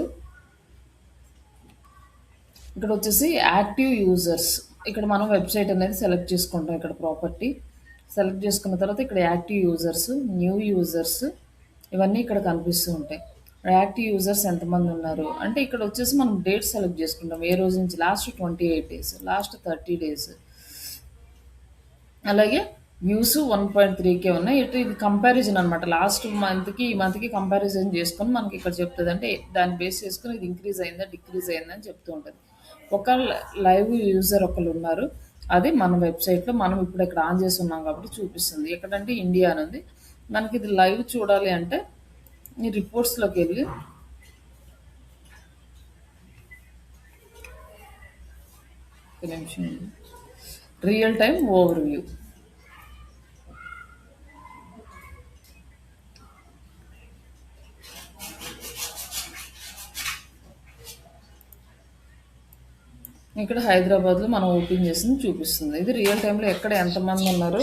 ఇక్కడ వచ్చేసి యాక్టివ్ యూజర్స్. ఇక్కడ మనం వెబ్సైట్ అనేది సెలెక్ట్ చేసుకుంటాం. ఇక్కడ ప్రాపర్టీ సెలెక్ట్ చేసుకున్న తర్వాత ఇక్కడ యాక్టివ్ యూజర్స్, న్యూ యూజర్స్ ఇవన్నీ ఇక్కడ కనిపిస్తూ ఉంటాయి. యాక్టివ్ యూజర్స్ ఎంతమంది ఉన్నారు అంటే ఇక్కడ వచ్చేసి మనం డేట్ సెలెక్ట్ చేసుకుంటాం. ఏ రోజు నుంచి లాస్ట్ 28 డేస్, లాస్ట్ 30 డేస్. అలాగే వ్యూస్ 1.3K ఉన్నాయి. ఇది కంపారిజన్ అనమాట. లాస్ట్ మంత్కి ఈ మంత్కి కంపారిజన్ చేసుకొని మనకి ఇక్కడ చెప్తుంది. అంటే దాన్ని బేస్ చేసుకొని ఇది ఇంక్రీజ్ అయిందా డిక్రీజ్ అయిందా అని చెప్తూ ఉంటుంది. ఒక లైవ్ యూజర్ ఒకరు ఉన్నారు. అది మన వెబ్సైట్లో మనం ఇప్పుడు ఇక్కడ ఆన్ చేసి ఉన్నాం కాబట్టి చూపిస్తుంది. ఎక్కడంటే ఇండియా అని ఉంది. మనకి ఇది లైవ్ చూడాలి అంటే ఈ రిపోర్ట్స్లోకి వెళ్ళి ఒక నిమిషం రియల్ టైం ఓవర్ వ్యూ. ఇక్కడ హైదరాబాద్లో మనం ఓపెన్ చేసింది చూపిస్తుంది. ఇది రియల్ టైంలో ఎక్కడ ఎంతమంది ఉన్నారు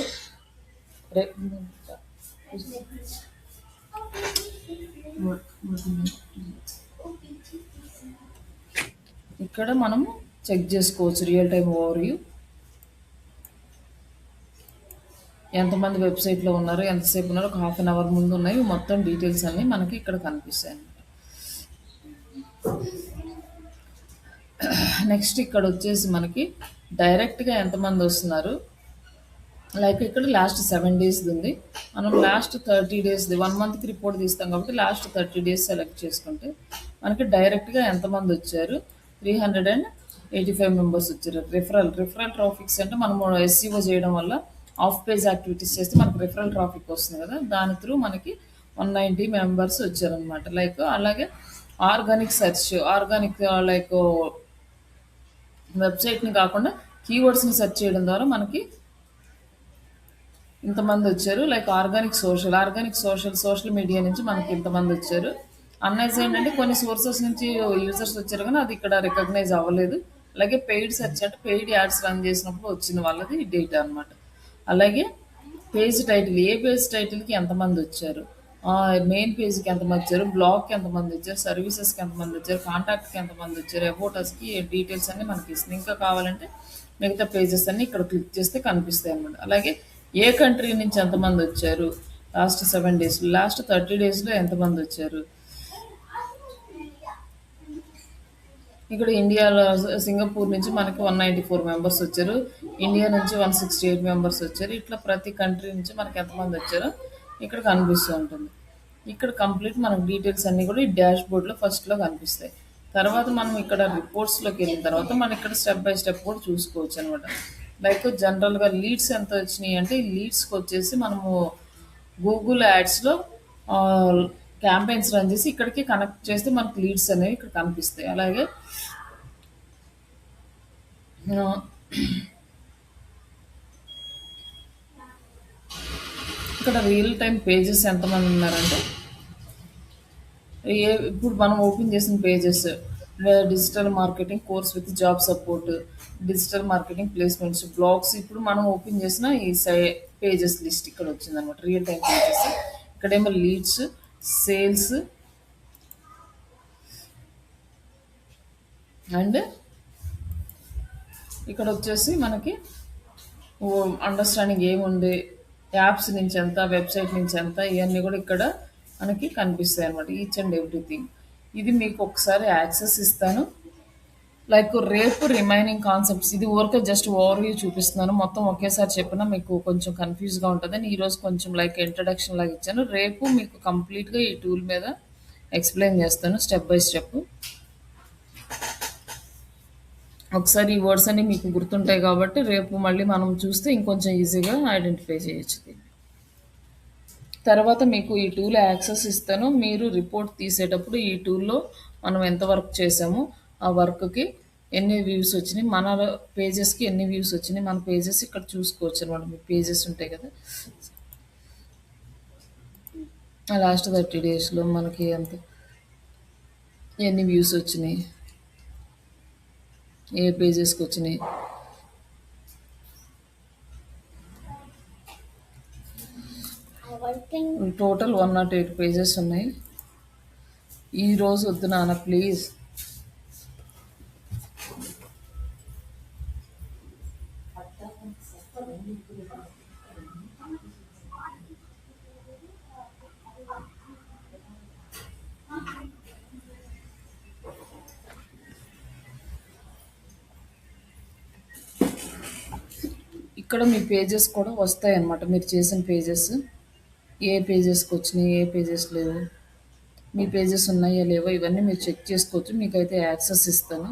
ఇక్కడ మనము చెక్ చేసుకోవచ్చు. రియల్ టైం ఓవర్ వ్యూ ఎంతమంది వెబ్సైట్లో ఉన్నారు, ఎంతసేపు ఉన్నారు, ఒక హాఫ్ అన్ అవర్ ముందు ఉన్నాయి. మొత్తం డీటెయిల్స్ అన్నీ మనకి ఇక్కడ కనిపిస్తాయి అన్నమాట. నెక్స్ట్ ఇక్కడ వచ్చేసి మనకి డైరెక్ట్గా ఎంతమంది వస్తున్నారు. లైక్ ఇక్కడ లాస్ట్ 7 డేస్ది ఉంది. మనం లాస్ట్ 30 డేస్ది 1 మంత్కి రిపోర్ట్ తీస్తాం కాబట్టి లాస్ట్ 30 డేస్ సెలెక్ట్ చేసుకుంటే మనకి డైరెక్ట్గా ఎంతమంది వచ్చారు. 385 మెంబర్స్ వచ్చారు. రిఫరల్ ట్రాఫిక్స్ అంటే మనము ఎస్సీఓ చేయడం వల్ల ఆఫ్ పేజ్ యాక్టివిటీస్ చేస్తే మనకి రిఫరల్ ట్రాఫిక్ వస్తుంది కదా, దాని త్రూ మనకి 190 మెంబర్స్ వచ్చారనమాట. లైక్ అలాగే ఆర్గానిక్ సెర్చ్, లైక్ వెబ్సైట్ని కాకుండా కీవర్డ్స్ని సెర్చ్ చేయడం ద్వారా మనకి ఇంతమంది వచ్చారు. లైక్ సోషల్ మీడియా నుంచి మనకి ఇంతమంది వచ్చారు. అన్అసైన్డ్ అంటే కొన్ని సోర్సెస్ నుంచి యూజర్స్ వచ్చారు కానీ అది ఇక్కడ రికగ్నైజ్ అవ్వలేదు. అలాగే పెయిడ్ సెర్చ్ అంటే పెయిడ్ యాడ్స్ రన్ చేసినప్పుడు వచ్చిన వాళ్ళది డేటా అనమాట. అలాగే పేజ్ టైటిల్, ఏ పేజ్ టైటిల్కి ఎంతమంది వచ్చారు, మెయిన్ పేజ్కి ఎంతమంది వచ్చారు, బ్లాగ్కి ఎంతమంది వచ్చారు, సర్వీసెస్కి ఎంతమంది వచ్చారు, కాంటాక్ట్కి ఎంతమంది వచ్చారు, అబౌటస్కి డీటెయిల్స్ అన్నీ మనకి ఇస్తుంది. ఇంకా కావాలంటే మిగతా పేజెస్ అన్నీ ఇక్కడ క్లిక్ చేస్తే కనిపిస్తాయి అన్నమాట. అలాగే ఏ కంట్రీ నుంచి ఎంతమంది వచ్చారు, లాస్ట్ 7 డేస్, లాస్ట్ 30 డేస్లో ఎంతమంది వచ్చారు. ఇక్కడ ఇండియాలో సింగపూర్ నుంచి మనకి 194 మెంబర్స్ వచ్చారు. ఇండియా నుంచి 168 మెంబర్స్ వచ్చారు. ఇట్లా ప్రతి కంట్రీ నుంచి మనకి ఎంతమంది వచ్చారో ఇక్కడ కనిపిస్తూ ఉంటుంది. ఇక్కడ కంప్లీట్ మనకు డీటెయిల్స్ అన్నీ కూడా ఈ డాష్ బోర్డ్లో ఫస్ట్లో కనిపిస్తాయి. తర్వాత మనం ఇక్కడ రిపోర్ట్స్లోకి వెళ్ళిన తర్వాత మనం ఇక్కడ స్టెప్ బై స్టెప్ కూడా చూసుకోవచ్చు అనమాట. లైక్ జనరల్గా లీడ్స్ ఎంత వచ్చినాయి అంటే ఈ లీడ్స్కి వచ్చేసి మనము గూగుల్ యాడ్స్లో క్యాంపెయిన్స్ రన్ చేసి ఇక్కడికి కనెక్ట్ చేస్తే మనకు లీడ్స్ అనేవి ఇక్కడ కనిపిస్తాయి. అలాగే ఇక్కడ రియల్ టైం పేజెస్ ఎంతమంది ఉన్నారంటే ఇప్పుడు మనం ఓపెన్ చేసిన pages digital marketing course with job support, digital marketing placements, blogs. ఇప్పుడు మనం ఓపెన్ చేసిన ఈ పేజెస్ లిస్ట్ ఇక్కడ వచ్చిందనమాట. రియల్ టైం పేజెస్ ఇక్కడేమో లీడ్స్, సేల్స్ అండ్ ఇక్కడ వచ్చేసి మనకి అండర్స్టాండింగ్ ఏముంది, యాప్స్ నుంచి ఎంత, వెబ్సైట్ నుంచి ఎంత, ఇవన్నీ కూడా ఇక్కడ మనకి కనిపిస్తాయి అనమాట. Each and everything. ఇది మీకు ఒకసారి యాక్సెస్ ఇస్తాను. లైక్ రేపు రిమైనింగ్ కాన్సెప్ట్స్, ఇది ఊరికే జస్ట్ ఓవర్వ్యూ చూపిస్తున్నాను. మొత్తం ఒకేసారి చెప్పినా మీకు కొంచెం కన్ఫ్యూజ్గా ఉంటుందని ఈరోజు కొంచెం లైక్ ఇంట్రడక్షన్ లాగా ఇచ్చాను. రేపు మీకు కంప్లీట్గా ఈ టూల్ మీద ఎక్స్ప్లెయిన్ చేస్తాను స్టెప్ బై స్టెప్. ఒకసారి ఈ వర్డ్స్ అన్ని మీకు గుర్తుంటాయి కాబట్టి రేపు మళ్ళీ మనం చూస్తే ఇంకొంచెం ఈజీగా ఐడెంటిఫై చేయొచ్చు దీన్ని. తర్వాత మీకు ఈ టూల్ యాక్సెస్ ఇస్తాను. మీరు రిపోర్ట్ తీసేటప్పుడు ఈ టూల్లో మనం ఎంత వర్క్ చేసామో ఆ వర్క్కి ఎన్ని వ్యూస్ వచ్చినాయి, మన పేజెస్కి ఎన్ని వ్యూస్ వచ్చినాయి, మన పేజెస్ ఇక్కడ చూసుకోవచ్చు అనమాట. మీ పేజెస్ ఉంటాయి కదా, లాస్ట్ 30 డేస్లో మనకి ఎంత ఎన్ని వ్యూస్ వచ్చినాయి, ఏ పేజెస్కి వచ్చినాయి. I want thing. Total 108 pages ఉన్నాయి. ఈ రోజు వద్దు నాన్న ప్లీజ్. ఇక్కడ మీ పేజెస్ కూడా వస్తాయి అన్నమాట, మీరు చేసిన పేజెస్ ఏ పేజెస్కి వచ్చినాయి, ఏ పేజెస్ లేవు, మీ పేజెస్ ఉన్నాయా లేవో ఇవన్నీ మీరు చెక్ చేసుకోవచ్చు. మీకైతే యాక్సెస్ ఇస్తాను.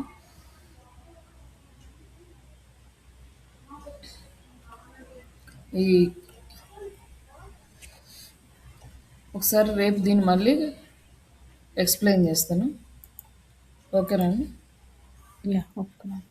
ఈ ఒకసారి రేపు దీన్ని మళ్ళీ ఎక్స్ప్లెయిన్ చేస్తాను. ఓకేనండి. Yeah okay madam.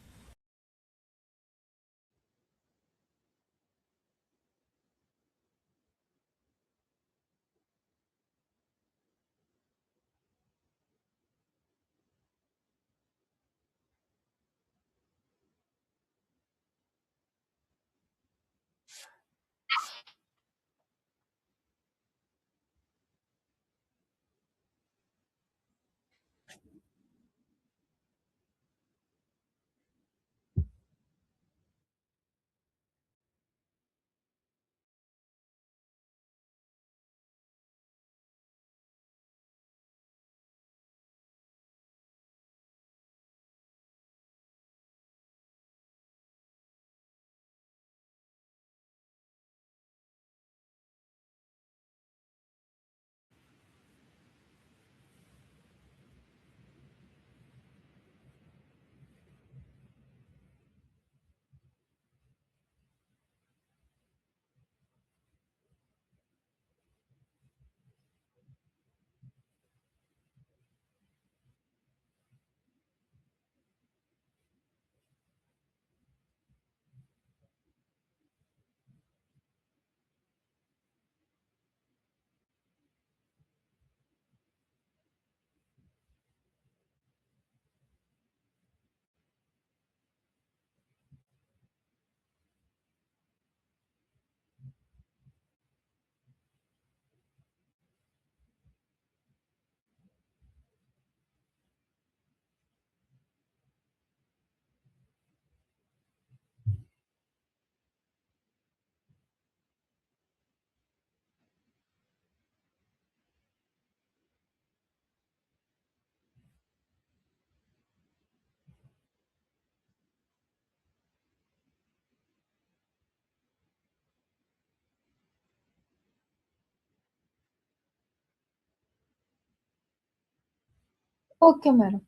Okay madam.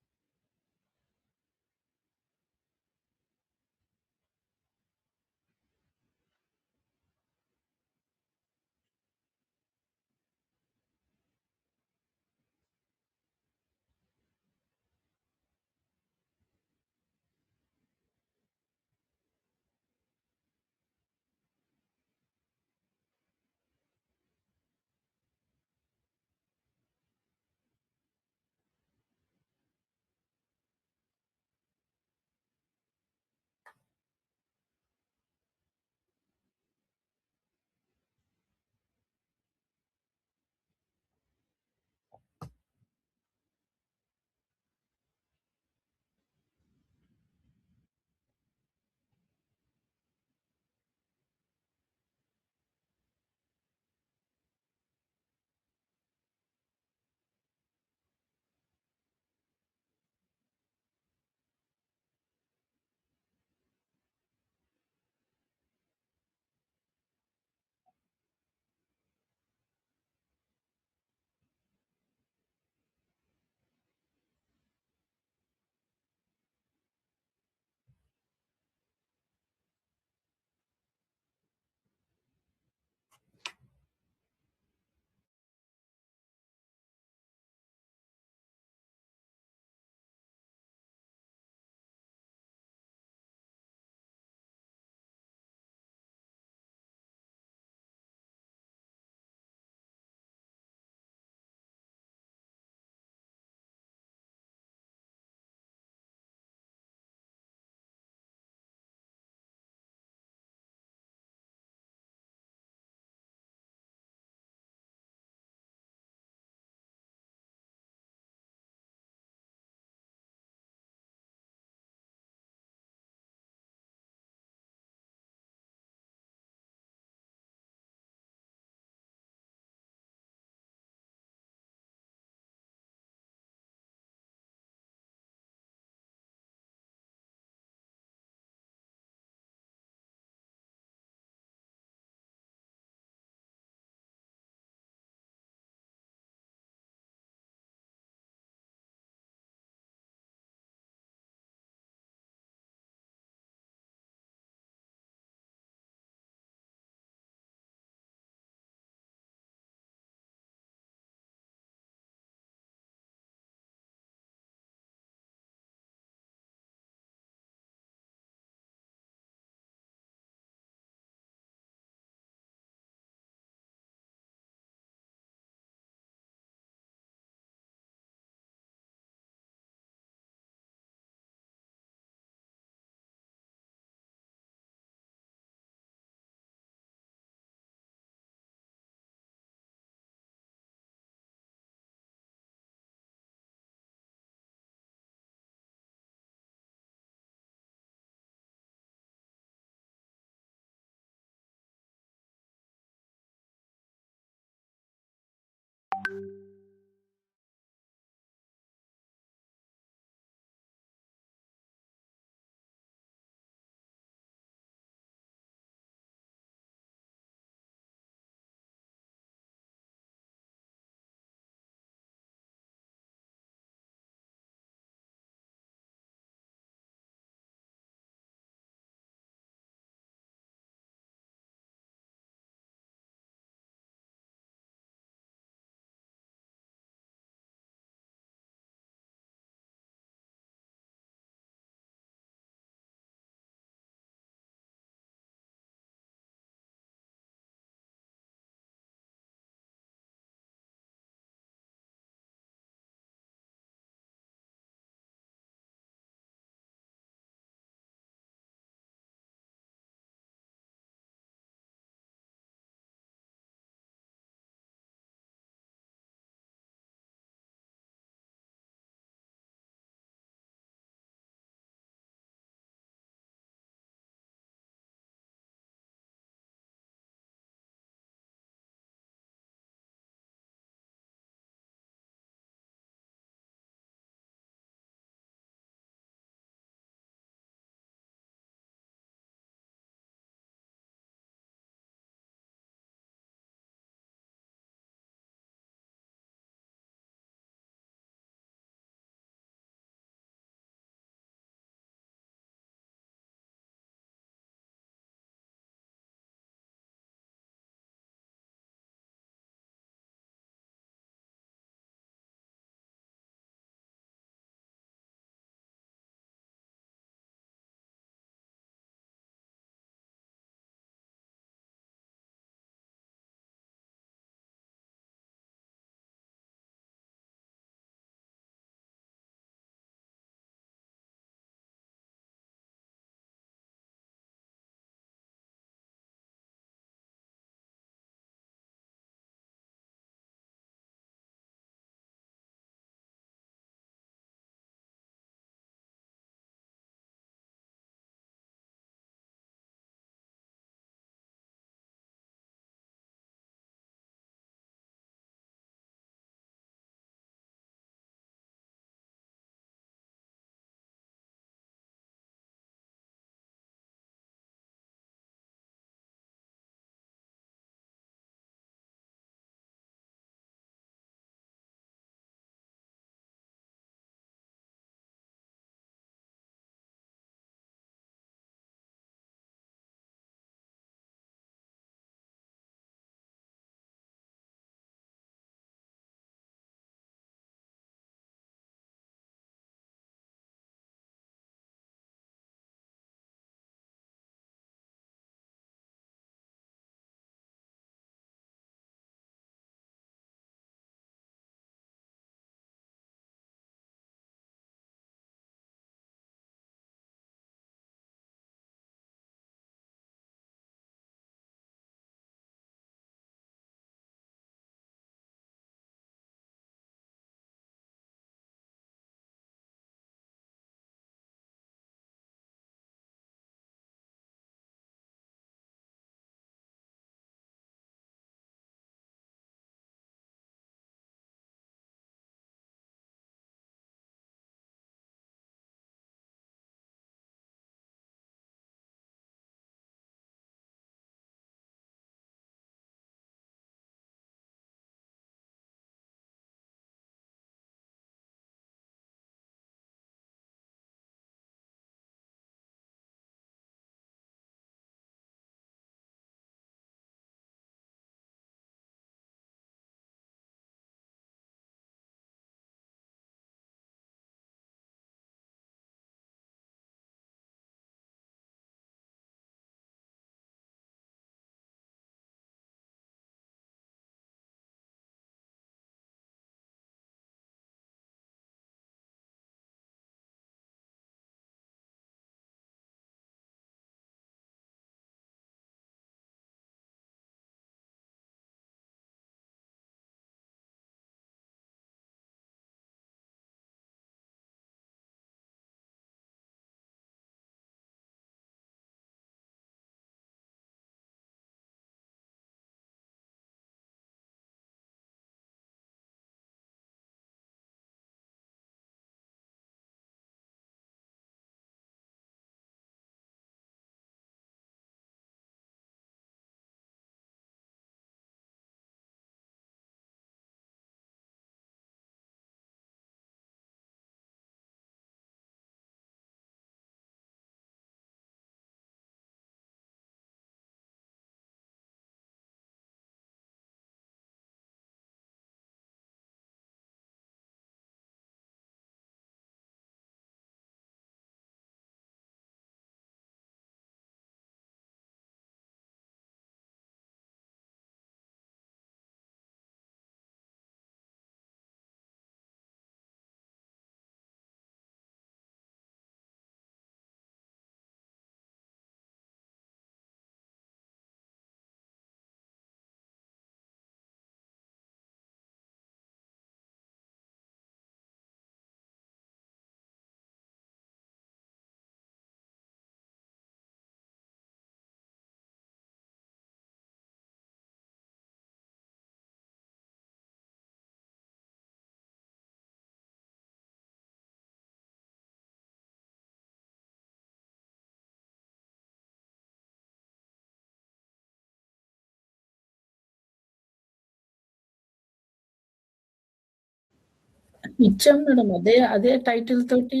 ఇచ్చాం మేడం. అదే టైటిల్ తోటి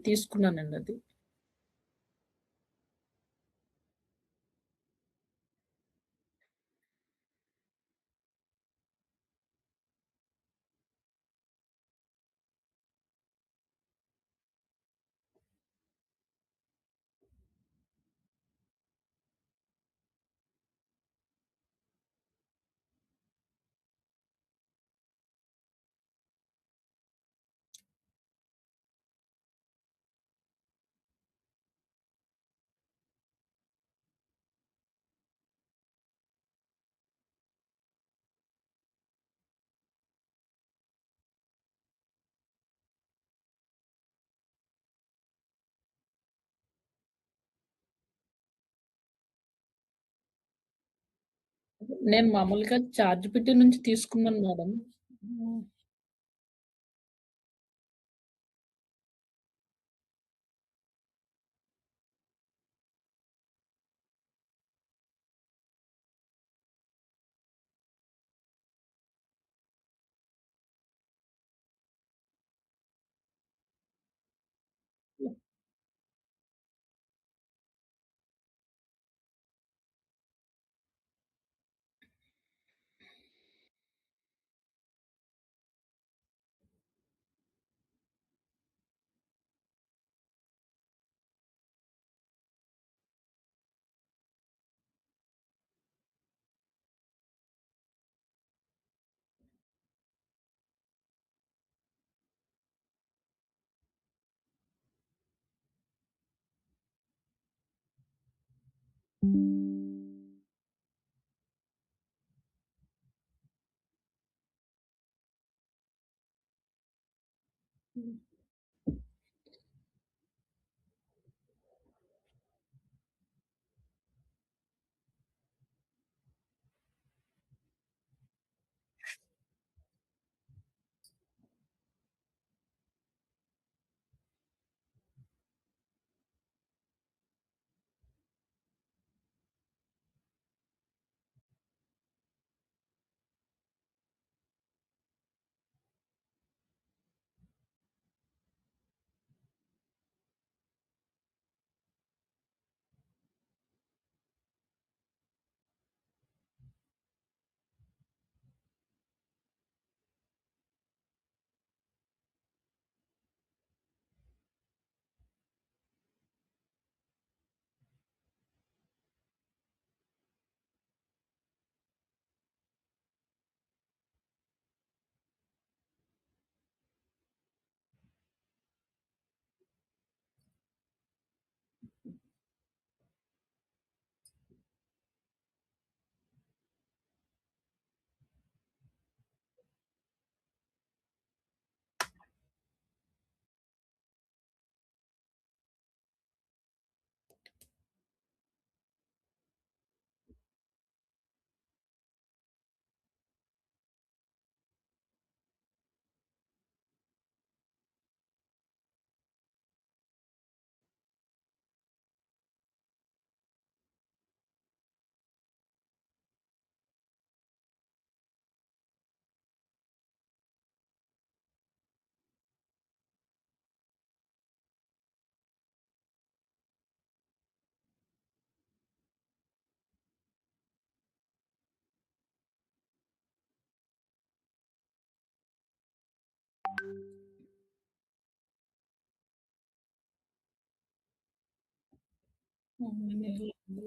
తీసుకున్నానండి అది. నేను మామూలుగా చాట్‌జిపిటి నుంచి తీసుకున్నాను మేడం. హ్మ్.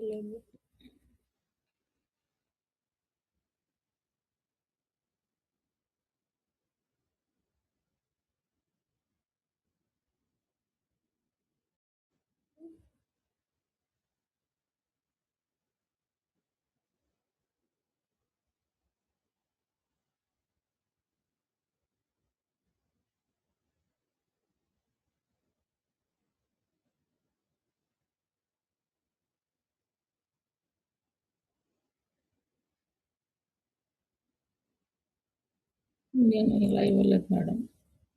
లేదు. నేను ఇలా ఇవ్వలేదు మేడం.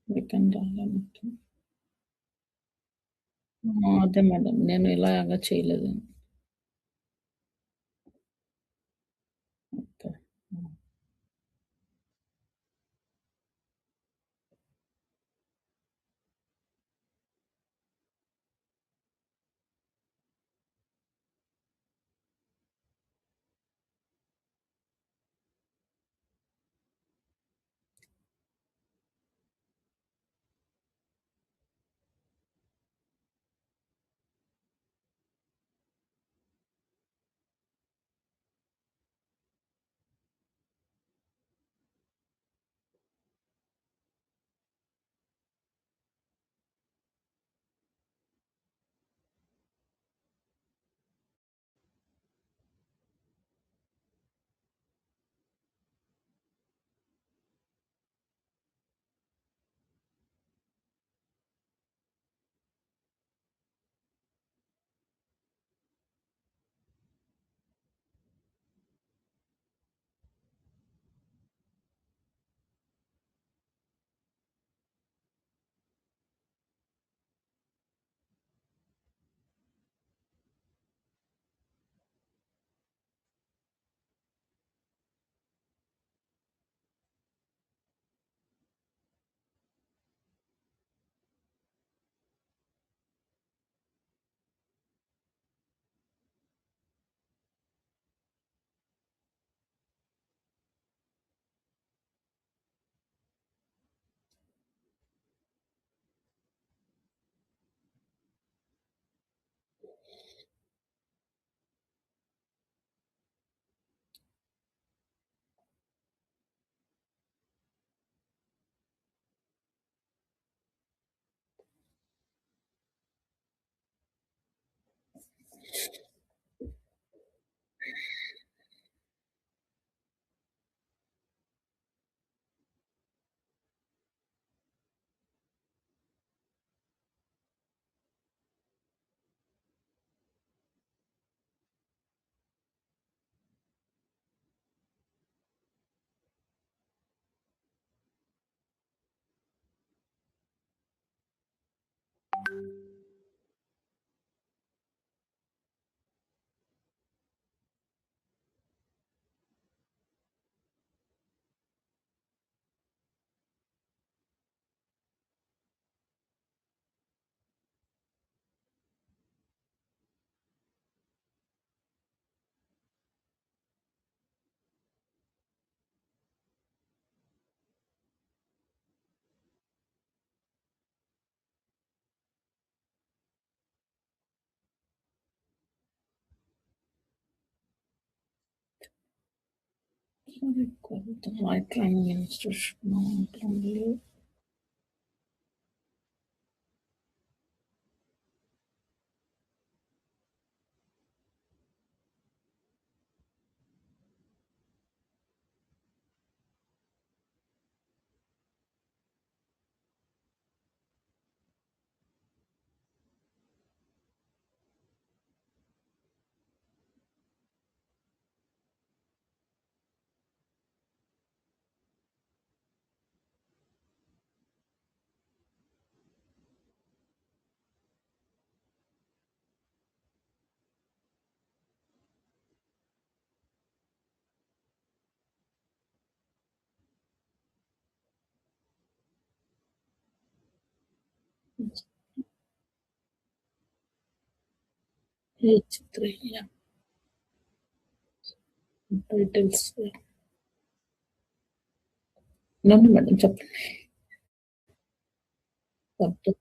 రిటర్న్ రాలేదు. అదే మేడం. నేను ఇలాగ చేయలేదు. Okay. My training institution not only H3, yeah. Titles. No, no, madam, చెప్పండి. Subject.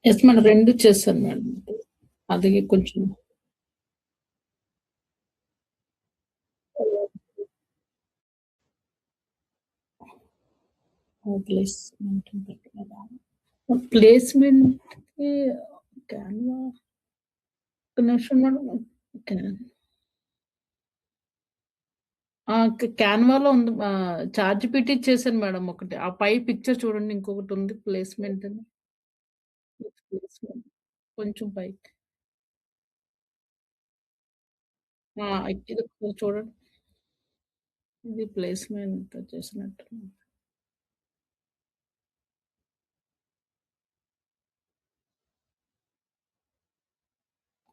Yes madam. 2 చేశాను మేడం. అది కొంచెం ప్లేస్‌మెంట్ పెట్టలేదా? ప్లేస్‌మెంట్‌కి క్యాన్వా ఒక్క నిమిషం మేడం. క్యాన్ క్యాన్వాలో ఉంది. చాట్‌జీపీటీ చేశాను మేడం ఒకటి. ఆ పై పిక్చర్ చూడండి, ఇంకొకటుంది ప్లేస్‌మెంట్ అని. ప్లేస్‌మెంట్ కొంచెం పైకి. ఇది ఒకసారి చూడండి. ఇది ప్లేస్‌మెంట్ చేసినట్టున్నాను.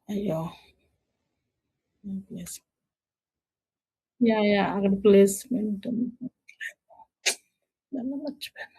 అయ్యో! Place yeah! అక్కడ ప్లేస్‌మెంట్ ఉంది. దాన్ని మర్చిపోయాను.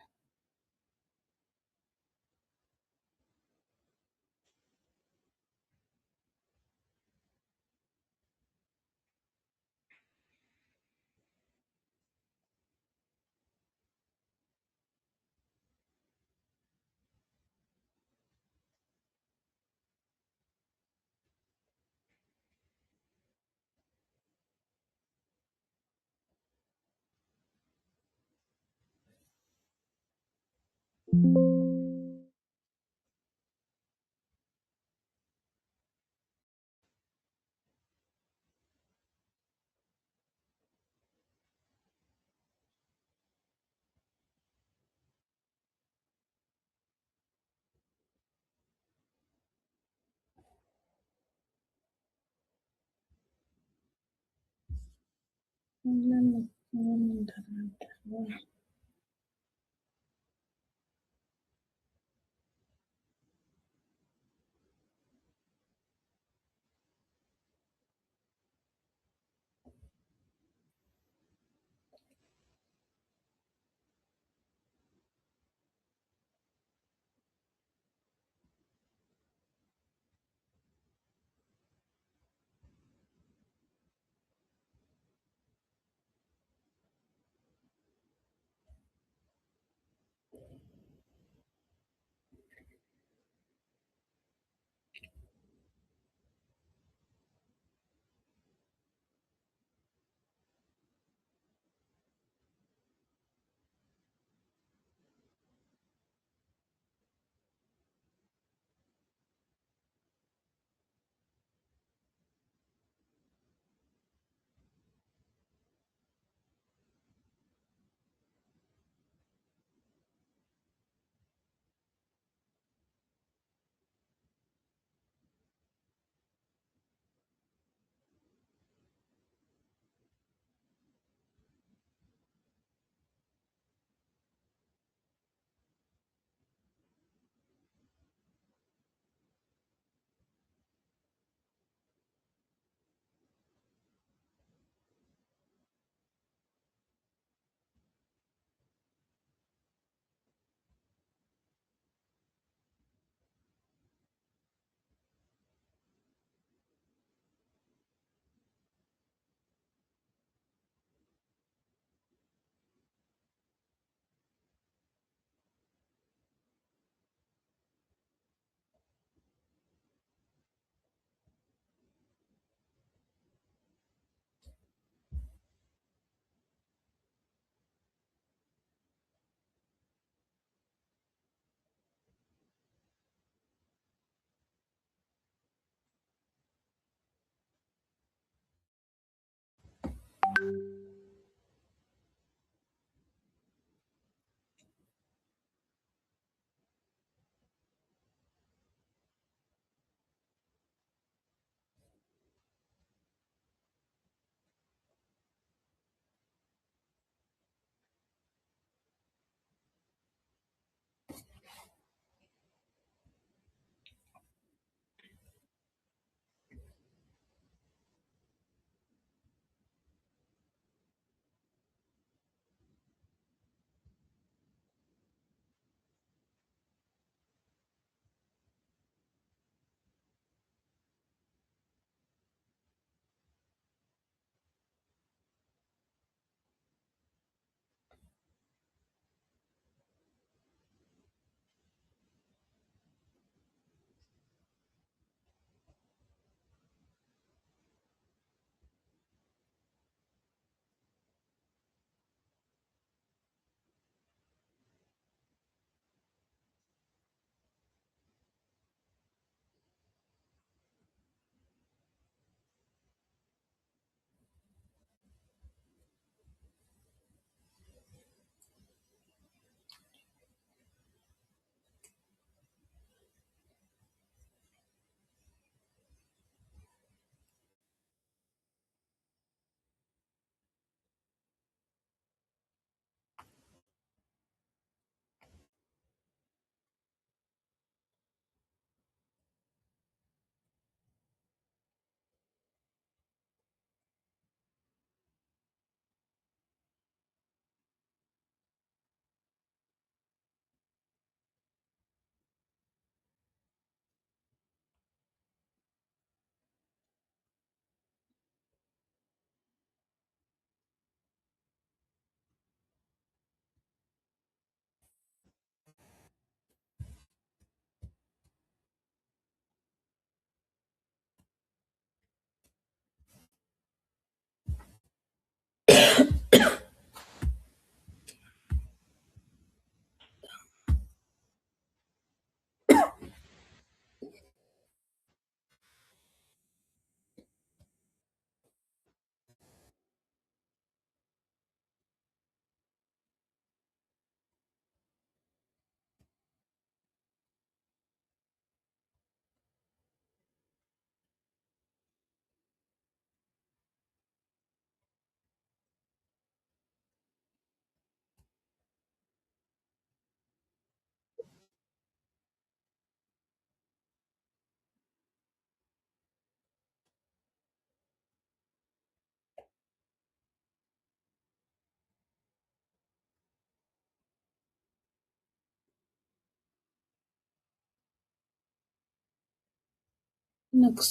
నాకు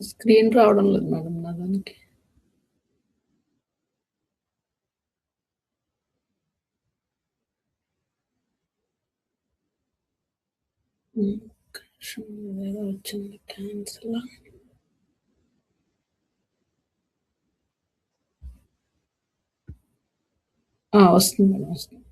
స్క్రీన్ రావడం లేదు మేడం నా దానికి. ఒక్క నిమిషం ఏదో వచ్చింది క్యాన్సిల్. వస్తుంది మేడం వస్తుంది.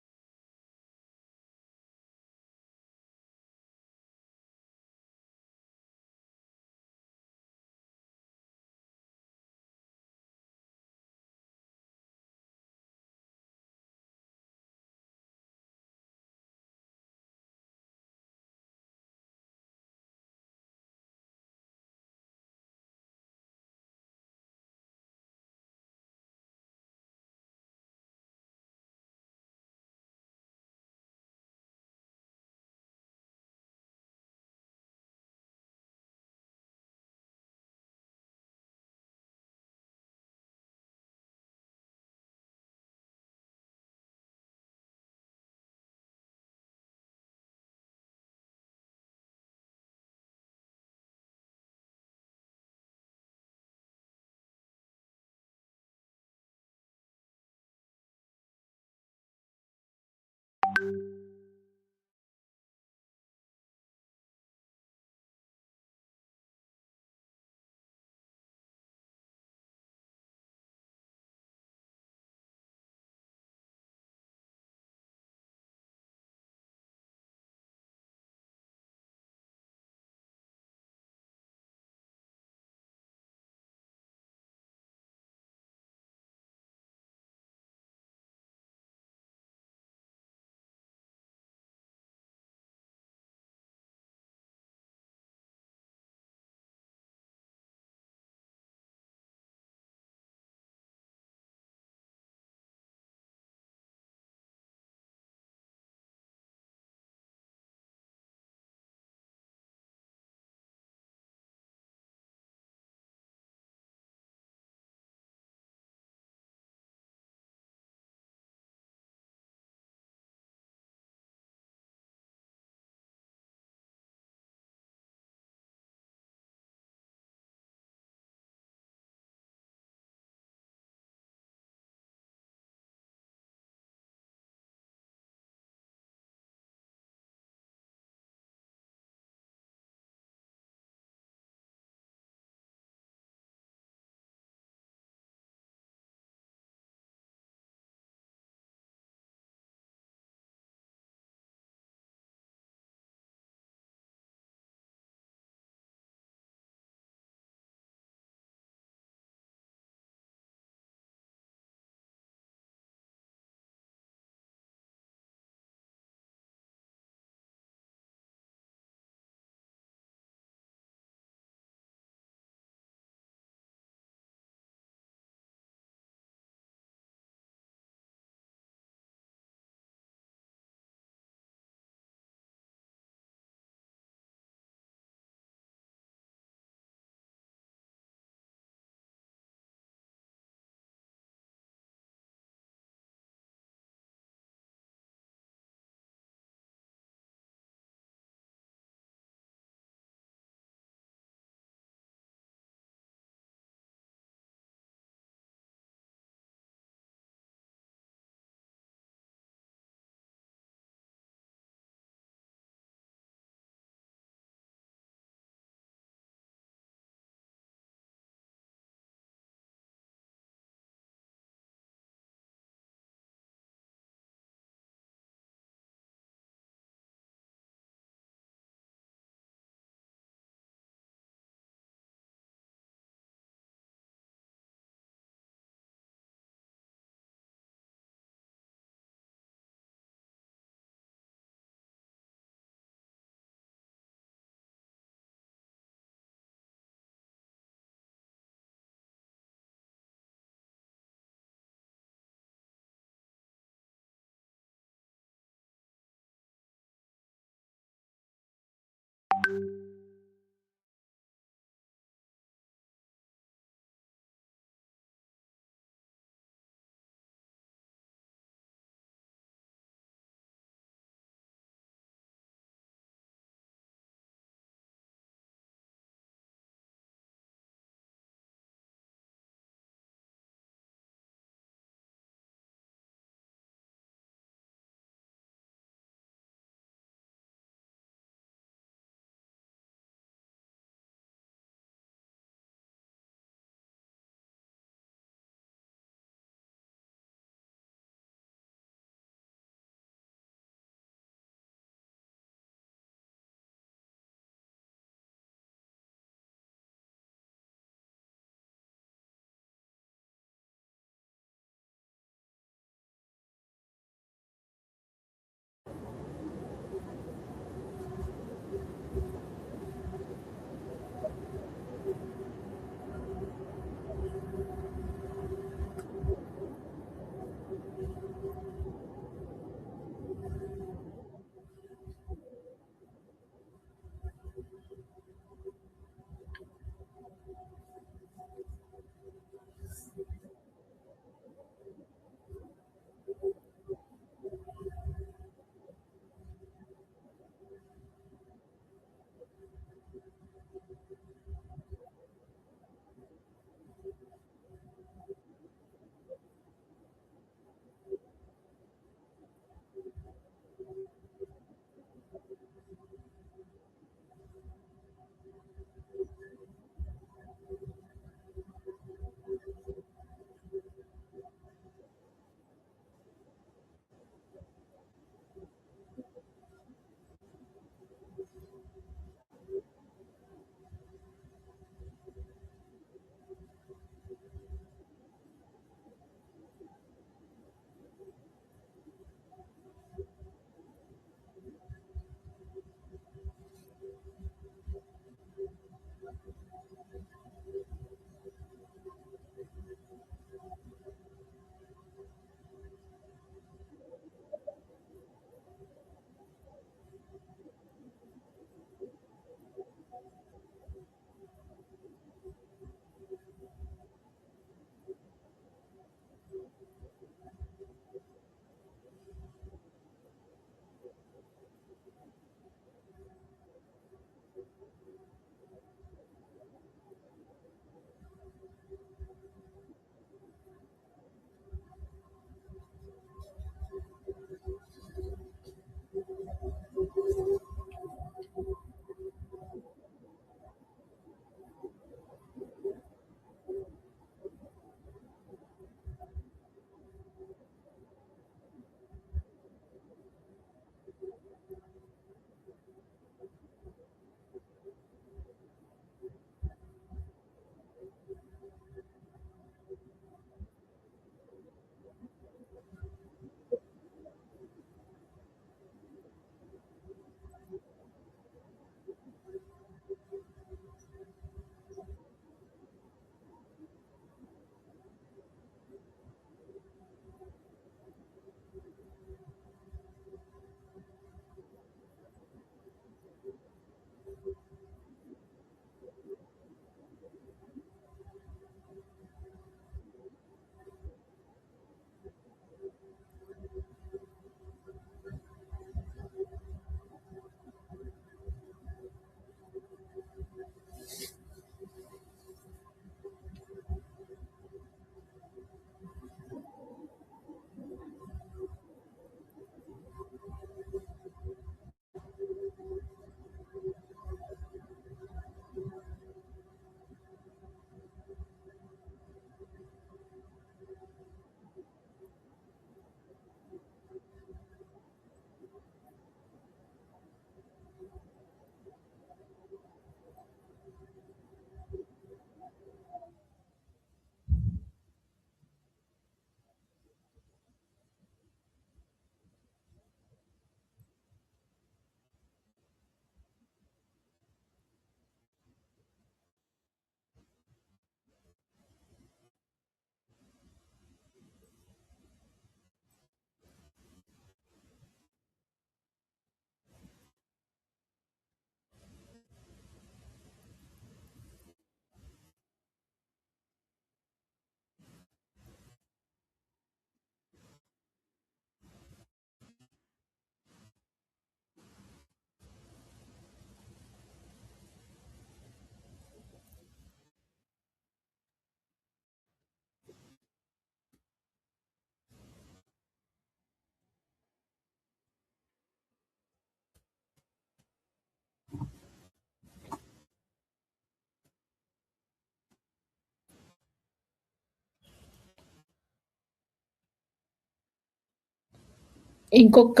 ఇంకొక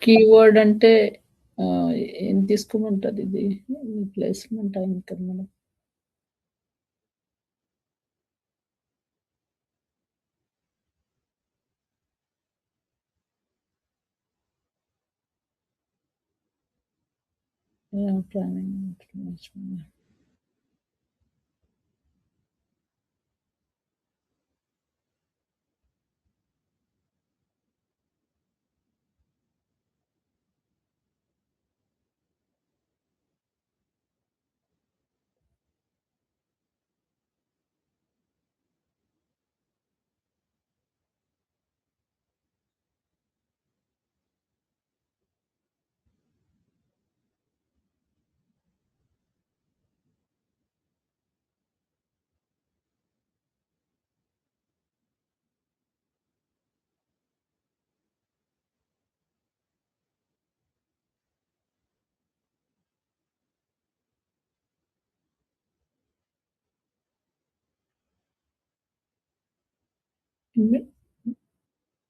కీవర్డ్ అంటే ఏం తీసుకోమంటారు ఇది? ప్లేస్‌మెంటా ఇంకా మనం? యాహ్! Planning information.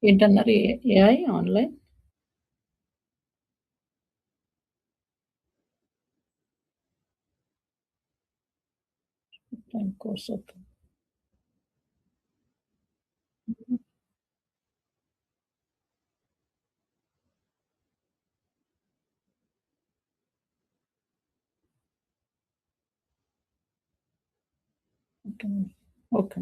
ఏంటన్నారు? AI online course okay. Okay. Okay.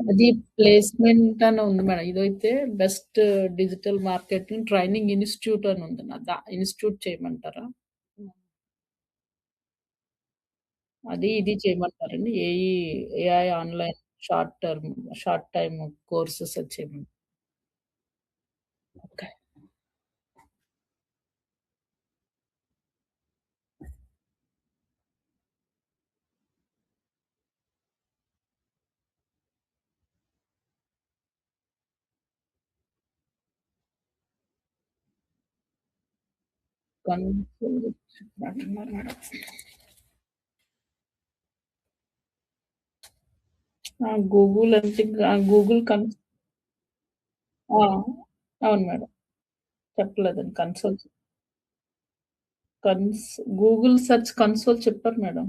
అది ప్లేస్‌మెంట్ అని ఉంది మేడం. ఇదైతే best digital marketing training institute అని ఉంది. ఇన్‌స్టిట్యూట్ చేయమంటారా? హ్మ్. అది ఇది చేయమంటారండి? AI online short term, short time courses అది చేయమంటారా? ఓకే. అంటున్నారు మేడం. గూగుల్ అంటే గూగుల్ ఆ! అవును మేడం. చెప్పలేదండి. కన్స్ గూగుల్ సెర్చ్ కన్సోల్ చెప్పారు మేడం.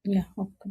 యాహ్! ఓకే.